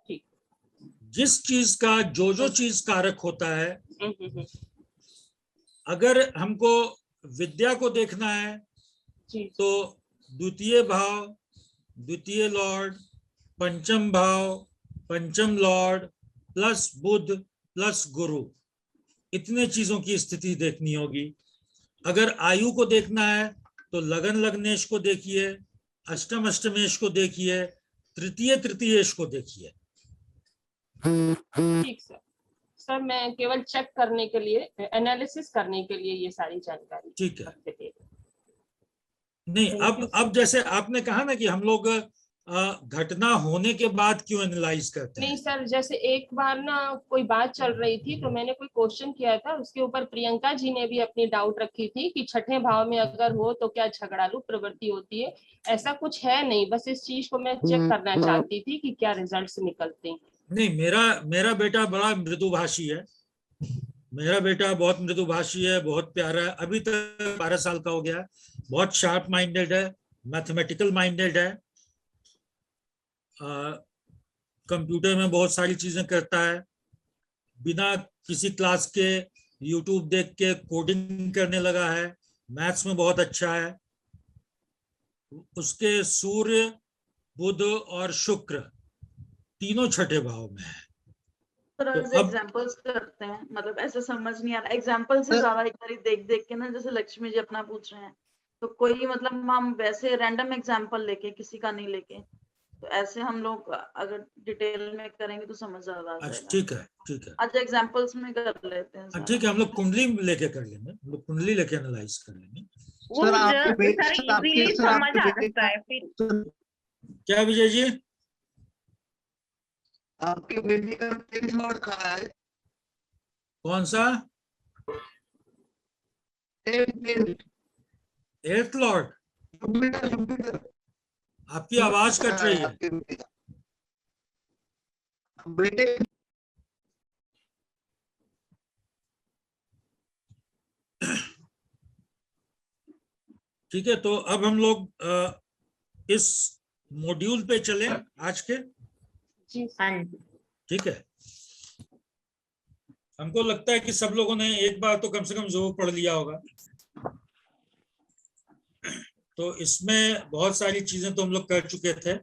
ठीक। जिस चीज का जो चीज कारक होता है, हम्म। अगर हमको विद्या को देखना है जी तो द्वितीय भाव, द्वितीय लॉर्ड, पंचम भाव, पंचम लॉर्ड प्लस बुध प्लस गुरु, इतने चीजों की स्थिति देखनी होगी। अगर आयु को देखना है तो लगन लग्नेश को देखिए, अष्टम अष्टमेश को देखिए, तृतीय तृतीयेश को देखिए। ठीक सर। सर मैं केवल चेक करने के लिए, एनालिसिस करने के लिए ये सारी जानकारी ठीक है। आपसे दे रही। नहीं, Thank you, अब जैसे आपने कहा ना कि हम लोग घटना होने के बाद क्यों एनालाइज करते नहीं हैं। सर, जैसे एक बार ना कोई बात चल रही थी तो मैंने कोई क्वेश्चन किया था, उसके ऊपर प्रियंका जी ने भी अपनी डाउट रखी थी कि छठे भाव में अगर हो तो क्या झगड़ालू प्रवृत्ति होती है। ऐसा कुछ है नहीं, बस इस चीज को मैं चेक करना चाहती थी कि क्या रिजल्ट्स निकलते हैं। नहीं, मेरा बेटा बड़ा मृदुभाषी है। मेरा बेटा बहुत मृदुभाषी है, बहुत प्यारा है। अभी तक 12 साल का हो गया है। बहुत शार्प माइंडेड है, मैथमेटिकल माइंडेड है, कंप्यूटर में बहुत सारी चीजें करता है, बिना किसी क्लास के यूट्यूब देख के कोडिंग करने लगा है, मैथ्स में बहुत अच्छा है। उसके सूर्य, बुध और शुक्र तीनों छठे भाव में है। तो एग्जांपल्स करते हैं, मतलब ऐसे समझ नहीं आ रहा एग्जांपल से ज्यादा, एक बार देख देख के ना, जैसे लक्ष्मी जी अपना पूछ रहे हैं तो कोई मतलब हम वैसे रैंडम एग्जांपल लेके, किसी का नहीं लेके, तो ऐसे हम लोग अगर डिटेल में करेंगे तो समझ ज्यादा आ जाएगा। ठीक है, ठीक है। अच्छा, एग्जांपल्स में कर लेते हैं। ठीक है, हम लोग कुंडली लेके कर लेंगे, हम लोग कुंडली लेके एनालाइज कर लेंगे। वो इजीली समझ आ सकता है फिर। क्या विजय जी? आपके बेटे का तेज लॉर्ड कहाँ है? कौन सा? 8th Lord. जुपिटर। आपकी आवाज कट रही है। बेटे ठीक है, तो अब हम लोग इस मॉड्यूल पे चलें आज के। जी हाँ जी। ठीक है, हमको लगता है कि सब लोगों ने एक बार तो कम से कम जरूर पढ़ लिया होगा। तो इसमें बहुत सारी चीजें तो हम लोग कर चुके थे।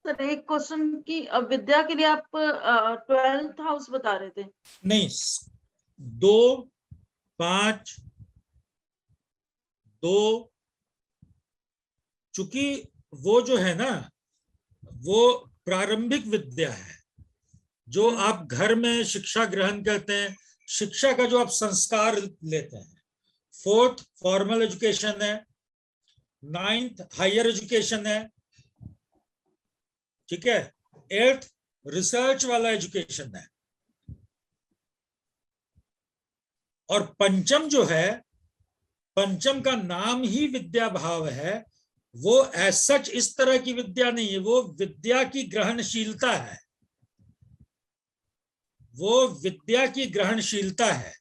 सर एक क्वेश्चन की विद्या के लिए आप 12th हाउस बता रहे थे। नहीं, 2, 5, 2, चूंकि वो जो है ना, वो प्रारंभिक विद्या है जो आप घर में शिक्षा ग्रहण करते हैं, शिक्षा का जो आप संस्कार लेते हैं। 4th फॉर्मल एजुकेशन है, 9th हायर एजुकेशन है, ठीक है, 8th रिसर्च वाला एजुकेशन है, और पंचम जो है, पंचम का नाम ही विद्या भाव है। वो एज सच इस तरह की विद्या नहीं है, वो विद्या की ग्रहणशीलता है, वो विद्या की ग्रहणशीलता है।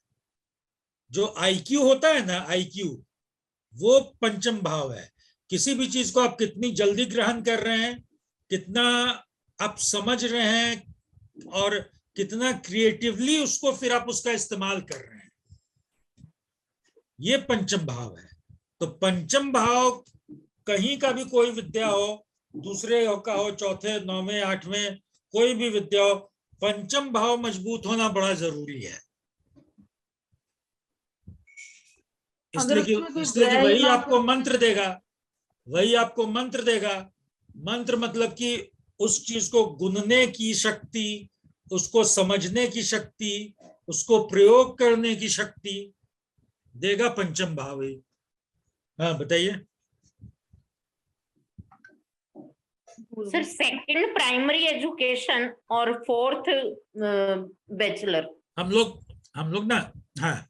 जो आईक्यू होता है ना, आईक्यू, वो पंचम भाव है। किसी भी चीज को आप कितनी जल्दी ग्रहण कर रहे हैं, कितना आप समझ रहे हैं, और कितना क्रिएटिवली उसको फिर आप उसका इस्तेमाल कर रहे हैं, ये पंचम भाव है। तो पंचम भाव कहीं का भी कोई विद्या हो, दूसरे का हो, चौथे, 9वें, 8वें, कोई भी विद्या हो, पंचम भाव मजबूत होना बड़ा जरूरी है। इसलिए कि वही आपको मंत्र देगा, वही आपको मंत्र देगा। मंत्र मतलब कि उस चीज को गुनने की शक्ति, उसको समझने की शक्ति, उसको प्रयोग करने की शक्ति देगा पंचम भाव ही। हाँ बताइए सर, 2nd प्राइमरी एजुकेशन और 4th बैचलर। हम लोग ना, हाँ,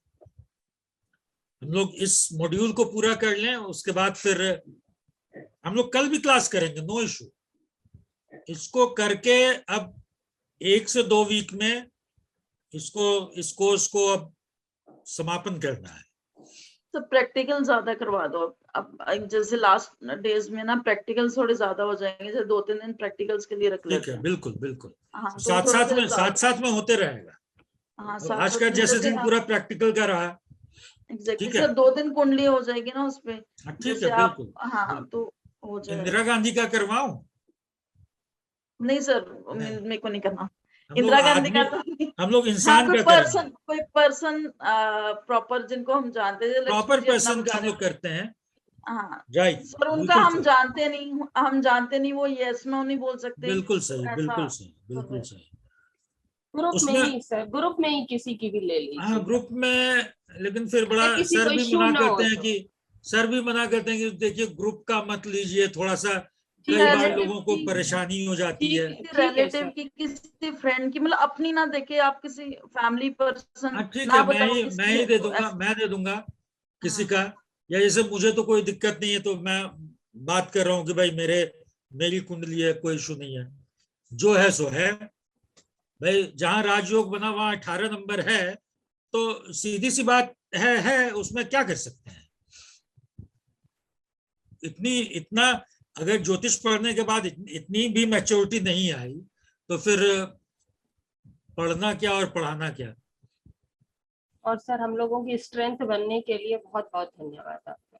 हम लोग इस मॉड्यूल को पूरा कर लें, उसके बाद फिर हम लोग कल भी क्लास करेंगे, नो इशू। इसको करके अब 1 से 2 वीक में इसको अब समापन करना है। तो प्रैक्टिकल ज्यादा करवा दो। अब जैसे लास्ट डेज में ना प्रैक्टिकल थोड़े ज्यादा हो जाएंगे, जैसे 2-3 दिन प्रैक्टिकल्स के लिए रख लेते ठीक है, हैं। बिल्कुल बिल्कुल। हाँ, तो साथ में होते रहेगा। हाँ, आज का जैसे दिन पूरा प्रैक्टिकल का रहा। एग्जैक्टली ठीक है, सर, 2 दिन कुंडली हो जाएगी ना उसपे। ठीक है, बिल्कुल। हाँ, तो हो जाएगा। इंदिरा गांधी का करवाऊं? नहीं सर, मेरे को नहीं करना हम लोग इंदिरा गांधी आदमी, का तो हम लोग इंसान का करेंगे। कोई पर्सन प्रॉपर जिनको हम जानते हैं, प्रॉपर पर्सन हम लोग करते हैं। हाँ राइट, सर, उनका हम जानते नहीं, वो यस नो नहीं बोल सकते। बिल्कुल सही, ऐसा बिल्कुल सही, बिल्कुल सही। ग्रुप में उसमें ही सर, ग्रुप में ही किसी की भी ले लीजिए। हाँ, ग्रुप में, लेकिन फिर बड़ा किसी सर को भी issue मना ना हो करते हैं तो। कि सर भी मना करते हैं कि देखिए ग्रुप का मत लीजिए, थोड़ा सा ठीक कई है, बार relative लोगों को की- परेशानी हो जाती है। ठीक है रिलेटिव सर। की, किसी फ्रेंड की, मतलब अपनी ना देखे आप, किसी फैमिली पर्सन हाँ ठीक ना है, बताओ मैं ही दे दूंगा, ऐसा। मैं दे दूंगा किसी हाँ। का। या जैसे मुझे तो कोई दिक्कत नहीं है, तो मैं बात कर रहा हूँ कि भाई मेरी कुंडली है, कोई इशू नहीं है, जो है सो है। भाई जहां राजयोग बना वहां 18 नंबर है, तो सीधी सी बात है, उसमें क्या कर सकते हैं। इतना अगर ज्योतिष पढ़ने के बाद इतनी भी मैच्योरिटी नहीं आई, तो फिर पढ़ना क्या और पढ़ाना क्या। और सर, हम लोगों की स्ट्रेंथ बनने के लिए बहुत बहुत धन्यवाद आपका।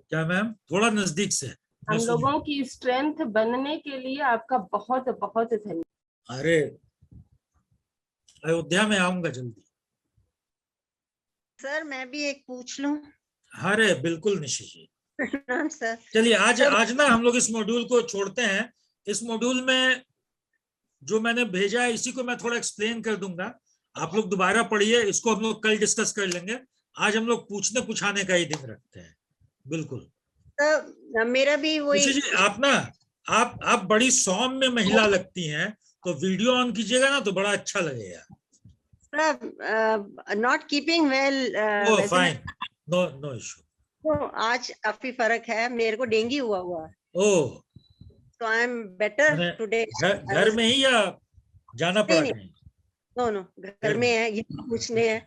क्या मैम, थोड़ा नजदीक से हम लोगों की स्ट्रेंथ बनने के लिए आपका बहुत बहुत धन्यवाद। अरे अयोध्या में आऊंगा जल्दी। सर मैं भी एक पूछ लूं? अरे बिल्कुल निशि जी। सर चलिए आज ना हम लोग इस मॉड्यूल को छोड़ते हैं। इस मॉड्यूल में जो मैंने भेजा है इसी को मैं थोड़ा एक्सप्लेन कर दूंगा, आप लोग दोबारा पढ़िए। इसको हम लोग कल डिस्कस कर लेंगे। आज हम लोग पूछने पुछाने का ही दिन रखते हैं। बिल्कुल। तो मेरा भी वही। निशि जी, आप ना आप बड़ी सौम्य महिला लगती हैं, तो वीडियो ऑन कीजिएगा ना तो बड़ा अच्छा लगेगा। Not keeping well. Oh fine, no issue. तो आज काफी फर्क है, मेरे को डेंगू हुआ है। ओह so I am better मैंने today. घर में ही या जाना पड़ा नहीं, कहीं? नो घर में है, ये पूछने हैं।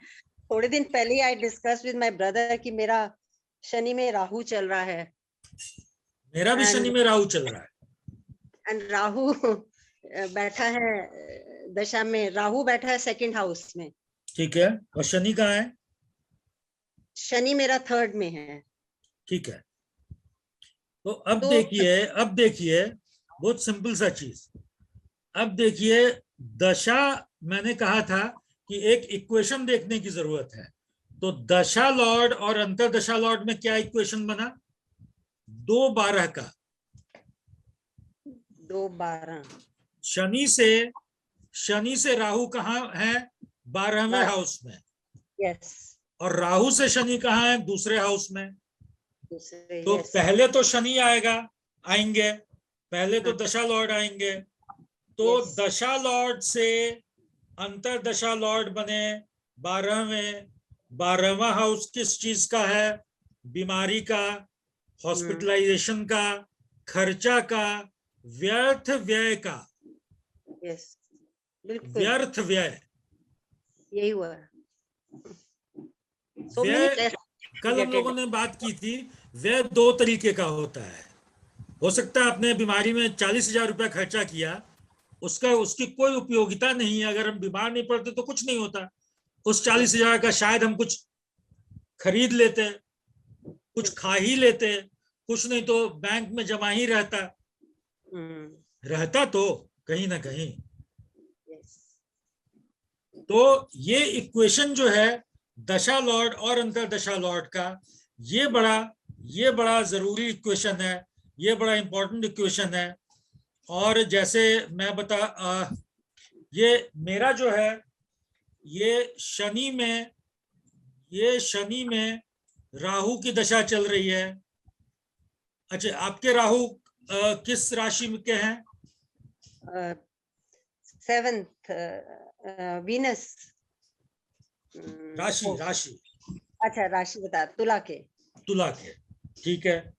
थोड़े दिन पहले I discuss with my brother कि मेरा शनि में राहु चल रहा है, मेरा भी शनि में राहु चल रहा है। एंड राहु बैठा है दशा में, राहु बैठा है सेकंड हाउस में, ठीक है, और शनि कहाँ है? शनि मेरा थर्ड में है। ठीक है, तो अब देखिए बहुत सिंपल सा चीज। अब देखिए दशा, मैंने कहा था कि एक इक्वेशन देखने की जरूरत है। तो दशा लॉर्ड और अंतरदशा लॉर्ड में क्या इक्वेशन बना? 2-12 का। 2-12 शनि से राहु कहाँ है? 12वें हाउस में। यस, और राहु से शनि कहाँ है? दूसरे हाउस में। दूसरे, तो yes. पहले तो शनि आएंगे, पहले तो दशा लॉर्ड आएंगे। तो Yes. दशा लॉर्ड से अंतरदशा लॉर्ड बने 12वां हाउस किस चीज का है? बीमारी का, हॉस्पिटलाइजेशन का, खर्चा का, व्यर्थ व्यय का। यस, बिल्कुल व्यर्थ व्यय, यही हुआ। So व्यय, many tests कल हम लोगों ने बात की थी, व्यय 2 तरीके का होता है। हो सकता है आपने बीमारी में 40,000 रुपया खर्चा किया, उसकी कोई उपयोगिता नहीं है। अगर हम बीमार नहीं पड़ते तो कुछ नहीं होता। उस 40,000 का शायद हम कुछ खरीद लेते, कुछ खा ही लेते, कुछ नहीं तो बैंक में जमा ही रहता तो कहीं ना कहीं। तो ये इक्वेशन जो है दशा लॉर्ड और अंतरदशा लॉर्ड का, ये बड़ा जरूरी इक्वेशन है, ये बड़ा इंपॉर्टेंट इक्वेशन है। और जैसे मैं ये मेरा जो है, ये शनि में राहु की दशा चल रही है। अच्छा, आपके राहु किस राशि में के हैं? 7th वीनस राशि अच्छा, राशि बता, तुला के। ठीक है,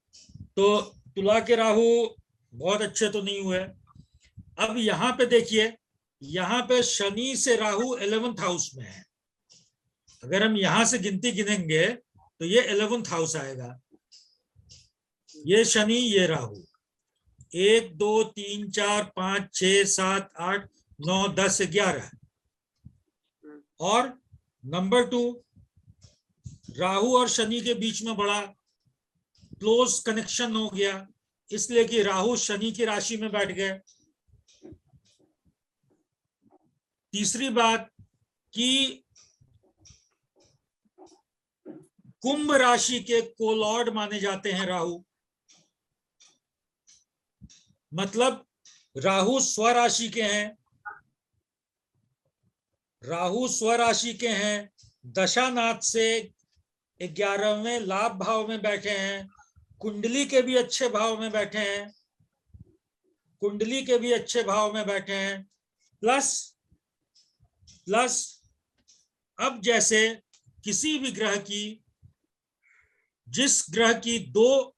तो तुला के राहु बहुत अच्छे तो नहीं हुए। अब यहाँ पे देखिए, यहाँ पे शनि से राहु 11th हाउस में है। अगर हम यहां से गिनती गिनेंगे तो ये 11th हाउस आएगा। ये शनि, ये राहु, 1 2 3 4 5 6 7 8 9 10 11। और नंबर 2, राहु और शनि के बीच में बड़ा क्लोज कनेक्शन हो गया, इसलिए कि राहु शनि की राशि में बैठ गए। तीसरी बात कि कुंभ राशि के कोलॉर्ड माने जाते हैं राहु। मतलब राहु स्वराशि के हैं, दशानाथ से 11वें लाभ भाव में बैठे हैं, कुंडली के भी अच्छे भाव में बैठे हैं, प्लस अब जैसे किसी भी ग्रह की, जिस ग्रह की 2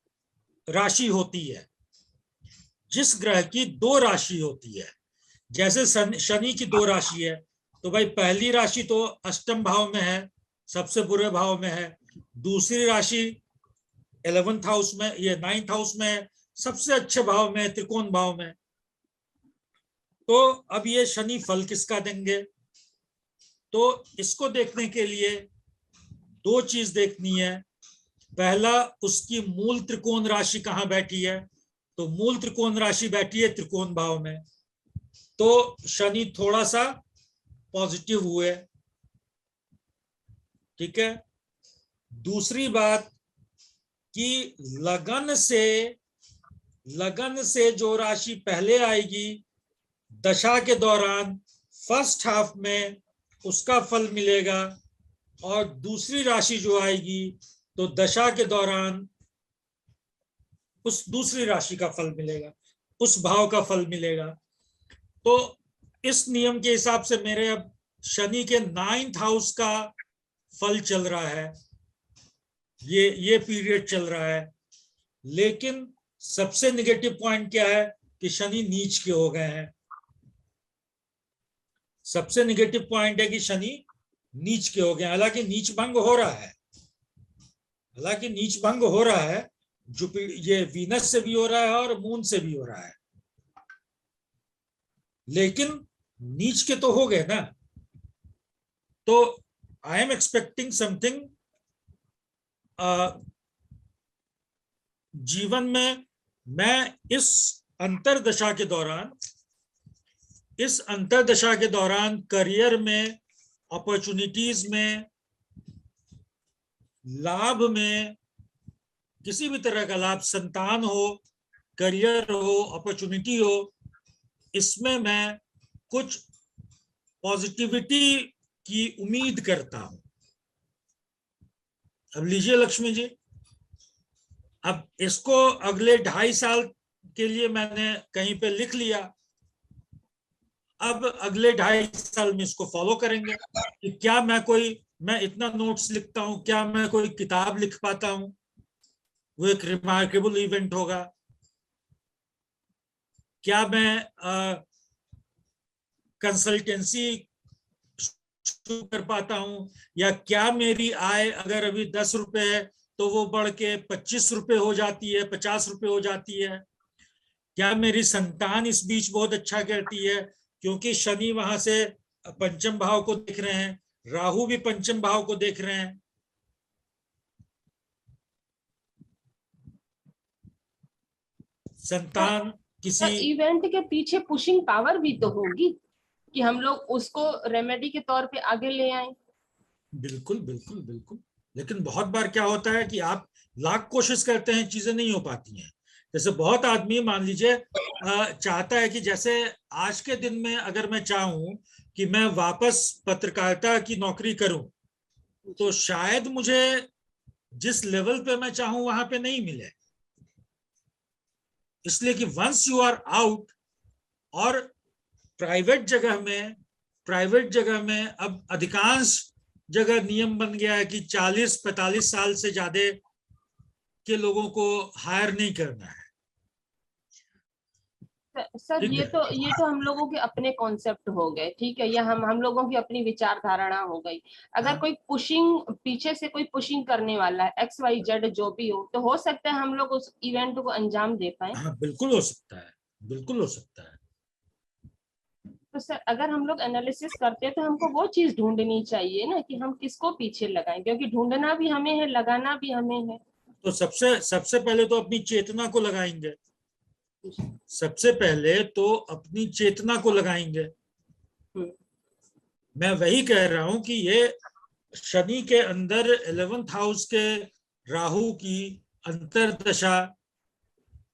राशि होती है, जैसे शनि की 2 राशि है, तो भाई पहली राशि तो अष्टम भाव में है, सबसे बुरे भाव में है। दूसरी राशि 11th हाउस में, ये 9th हाउस में है, सबसे अच्छे भाव में, त्रिकोण भाव में। तो अब ये शनि फल किसका देंगे? तो इसको देखने के लिए 2 चीज देखनी है। पहला, उसकी मूल त्रिकोण राशि कहाँ बैठी है? तो मूल त्रिकोण राशि बैठी है त्रिकोण भाव में, तो शनि थोड़ा सा पॉजिटिव हुए। ठीक है। दूसरी बात कि लगन से जो राशि पहले आएगी दशा के दौरान, फर्स्ट हाफ में उसका फल मिलेगा, और दूसरी राशि जो आएगी तो दशा के दौरान उस दूसरी राशि का फल मिलेगा, उस भाव का फल मिलेगा। तो इस नियम के हिसाब से मेरे अब शनि के 9th हाउस का फल चल रहा है, ये पीरियड चल रहा है। लेकिन सबसे नेगेटिव पॉइंट क्या है? कि शनि नीच के हो गए हैं। सबसे नेगेटिव पॉइंट है कि शनि नीच के हो गए, हालांकि नीच भंग हो रहा है, हालांकि नीच भंग हो रहा है, ये वीनस से भी हो रहा है और मून से भी हो रहा है, लेकिन नीच के तो हो गए ना। तो आई एम एक्सपेक्टिंग समथिंग जीवन में। मैं इस अंतरदशा के दौरान करियर में, अपॉर्चुनिटीज में, लाभ में, किसी भी तरह का लाभ, संतान हो, करियर हो, अपॉर्चुनिटी हो, इसमें मैं कुछ पॉजिटिविटी की उम्मीद करता हूं। अब लीजिए लक्ष्मी जी, अब इसको अगले 2.5 साल के लिए मैंने कहीं पे लिख लिया। अब अगले 2.5 साल में इसको फॉलो करेंगे कि क्या मैं इतना नोट्स लिखता हूं, क्या मैं कोई किताब लिख पाता हूं, वो एक रिमार्केबल इवेंट होगा। क्या मैं कंसल्टेंसी शुरू कर पाता हूं, या क्या मेरी आय अगर अभी 10 रुपए है तो वो बढ़ के 25 रुपए हो जाती है, 50 रुपए हो जाती है। क्या मेरी संतान इस बीच बहुत अच्छा करती है, क्योंकि शनि वहां से पंचम भाव को देख रहे हैं, राहु भी पंचम भाव को देख रहे हैं। संतान किसी इवेंट के पीछे पुशिंग पावर भी तो होगी कि हम लोग उसको रेमेडी के तौर पे आगे ले आए। बिल्कुल बिल्कुल बिल्कुल, लेकिन बहुत बार क्या होता है कि आप लाख कोशिश करते हैं, चीजें नहीं हो पाती हैं। जैसे बहुत आदमी मान लीजिए चाहता है कि जैसे आज के दिन में अगर मैं चाहूं कि मैं वापस पत्रकारिता की नौकरी करूं, तो शायद मुझे जिस लेवल पे मैं चाहूं वहां पे नहीं मिले। इसलिए कि वंस यू आर आउट, और प्राइवेट जगह में अब अधिकांश जगह नियम बन गया है कि 40-45 साल से ज्यादा के लोगों को हायर नहीं करना है। सर ये तो हम लोगों के अपने कॉन्सेप्ट हो गए, ठीक है, या हम लोगों की अपनी विचारधारणा हो गई। अगर कोई पुशिंग, पीछे से कोई पुशिंग करने वाला है, XYZ जो भी हो, तो हो सकता है हम लोग उस इवेंट को अंजाम दे पाए। हाँ बिल्कुल हो सकता है, बिल्कुल हो सकता है। तो सर अगर हम लोग एनालिसिस करते हैं तो हमको वो चीज ढूंढनी चाहिए ना कि हम किसको पीछे लगाएं, क्योंकि ढूंढना भी हमें है, लगाना भी हमें है। तो सबसे पहले तो अपनी चेतना को लगाएंगे, सबसे पहले तो अपनी चेतना को लगाएंगे। मैं वही कह रहा हूं कि ये शनि के अंदर 11th हाउस के राहु की अंतरदशा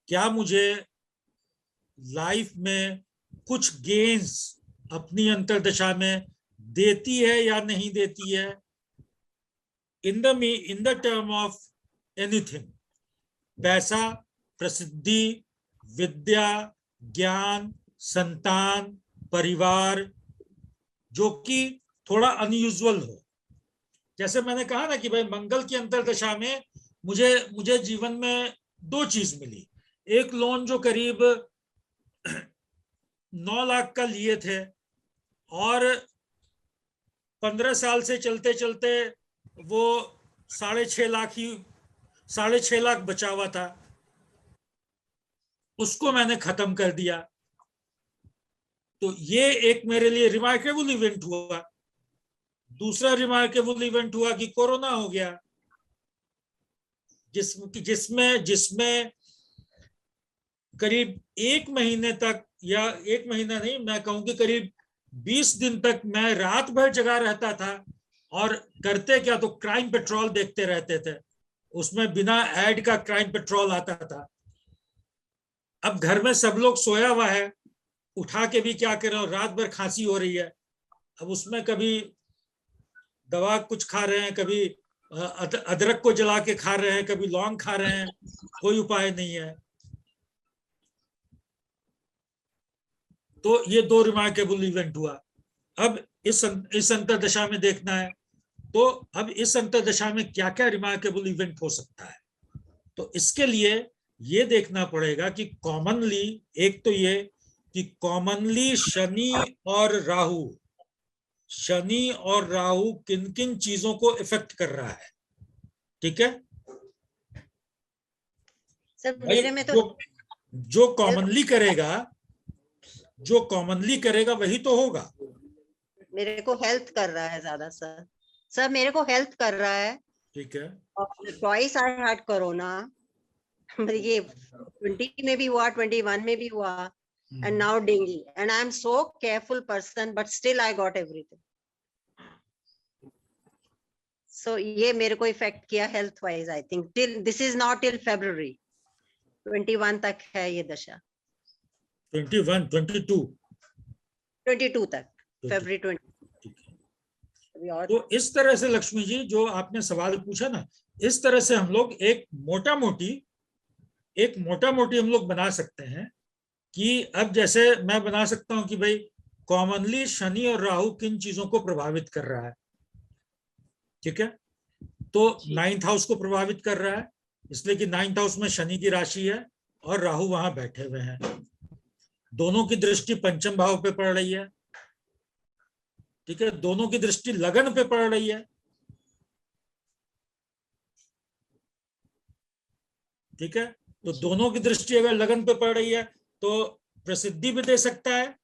क्या मुझे लाइफ में कुछ गेन्स अपनी अंतरदशा में देती है या नहीं देती है, in the term of anything, पैसा, प्रसिद्धि, विद्या, ज्ञान, संतान, परिवार, जो कि थोड़ा अनयूजुअल हो। जैसे मैंने कहा ना कि भाई मंगल की अंतरदशा में मुझे जीवन में 2 चीज मिली। एक लोन जो करीब 9 लाख का लिए थे, और 15 साल से चलते चलते वो 6.5 लाख बचा हुआ था, उसको मैंने खत्म कर दिया। तो ये एक मेरे लिए रिमार्केबल इवेंट हुआ। दूसरा रिमार्केबल इवेंट हुआ कि कोरोना हो गया, जिसमें करीब 1 महीने तक, या 1 महीना नहीं, मैं कहूं कि करीब 20 दिन तक मैं रात भर जगा रहता था। और करते क्या, तो क्राइम पेट्रोल देखते रहते थे, उसमें बिना ऐड का क्राइम पेट्रोल आता था। अब घर में सब लोग सोया हुआ है, उठा के भी क्या कर रहे हो, रात भर खांसी हो रही है। अब उसमें कभी दवा कुछ खा रहे हैं, कभी अदरक को जला के खा रहे हैं, कभी लौंग खा रहे हैं, कोई उपाय नहीं है। तो ये 2 रिमार्केबल इवेंट हुआ। अब इस अंतरदशा में देखना है, तो अब इस अंतरदशा में क्या क्या रिमार्केबल इवेंट हो सकता है। तो इसके लिए ये देखना पड़ेगा कि कॉमनली, एक तो ये कि कॉमनली शनि और राहु किन किन चीजों को इफेक्ट कर रहा है। ठीक है, सर भाई मेरे में तो जो कॉमनली करेगा वही तो होगा। मेरे को हेल्थ कर रहा है ज्यादा सर। सर मेरे को हेल्थ कर रहा है। ठीक है, ट्वाइस आई हैड कोरोना। ये 20 में भी हुआ, 21 में भी हुआ, and now dengue, and I am so careful person, but still I got everything. So ये मेरे को इफेक्ट किया health wise. I think till this is not till February 21 तक है ये दशा। 21, 22 तक, February 20। तो इस तरह से लक्ष्मी जी जो आपने सवाल पूछा ना, इस तरह से हम लोग एक मोटा मोटी हम लोग बना सकते हैं कि अब जैसे मैं बना सकता हूं कि भाई कॉमनली शनि और राहु किन चीजों को प्रभावित कर रहा है। ठीक है, तो 9th हाउस को प्रभावित कर रहा है, इसलिए कि 9th हाउस में शनि की राशि है और राहु वहां बैठे हुए हैं। दोनों की दृष्टि पंचम भाव पे पड़ रही है। ठीक है, दोनों की दृष्टि लगन पे पड़ रही है। ठीक है, तो दोनों की दृष्टि अगर लगन पे पड़ रही है तो प्रसिद्धि भी दे सकता है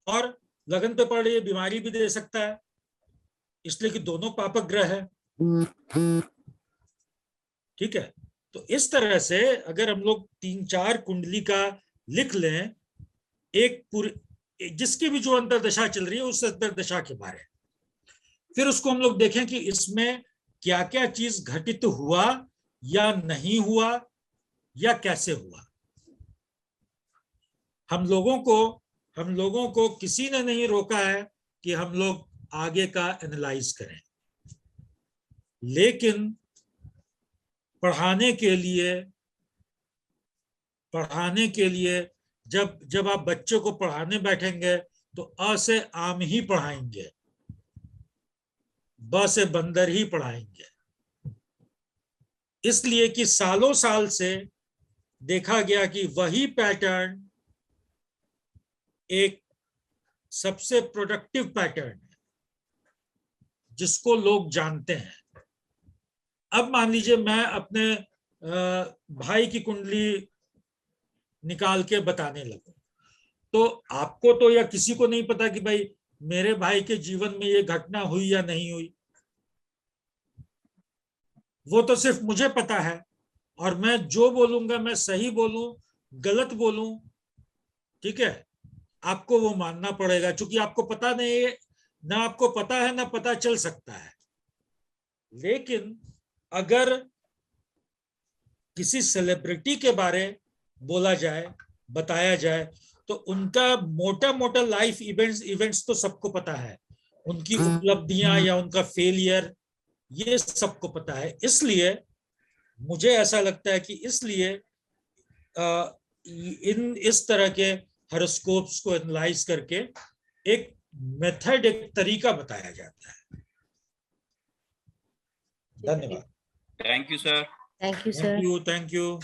और लगन पे पड़ रही है बीमारी भी दे सकता है, इसलिए कि दोनों पापक ग्रह है। ठीक है, तो इस तरह से अगर हम लोग 3-4 कुंडली का लिख लें, एक पूरी जिसकी भी जो अंतर्दशा चल रही है उस अंतर्दशा के बारे में, फिर उसको हम लोग देखें कि इसमें क्या क्या चीज घटित हुआ या नहीं हुआ या कैसे हुआ। हम लोगों को किसी ने नहीं रोका है कि हम लोग आगे का एनालाइज करें, लेकिन पढ़ाने के लिए जब आप बच्चों को पढ़ाने बैठेंगे तो अ से आम ही पढ़ाएंगे, ब से बंदर ही पढ़ाएंगे, इसलिए कि सालों साल से देखा गया कि वही पैटर्न एक सबसे प्रोडक्टिव पैटर्न है जिसको लोग जानते हैं। अब मान लीजिए मैं अपने भाई की कुंडली निकाल के बताने लगूं, तो आपको तो या किसी को नहीं पता कि भाई मेरे भाई के जीवन में ये घटना हुई या नहीं हुई। वो तो सिर्फ मुझे पता है, और मैं जो बोलूंगा मैं सही बोलूं गलत बोलूं, ठीक है, आपको वो मानना पड़ेगा, क्योंकि आपको पता नहीं है, ना आपको पता है ना पता चल सकता है। लेकिन अगर किसी सेलिब्रिटी के बारे बोला जाए, बताया जाए, तो उनका मोटा मोटा लाइफ इवेंट्स तो सबको पता है, उनकी उपलब्धियां या उनका फेलियर ये सबको पता है। इसलिए मुझे ऐसा लगता है कि इसलिए इस तरह के हॉरोस्कोप्स को एनालाइज करके एक मेथड, एक तरीका बताया जाता है। धन्यवाद। Thank you sir. Thank you sir. Thank you.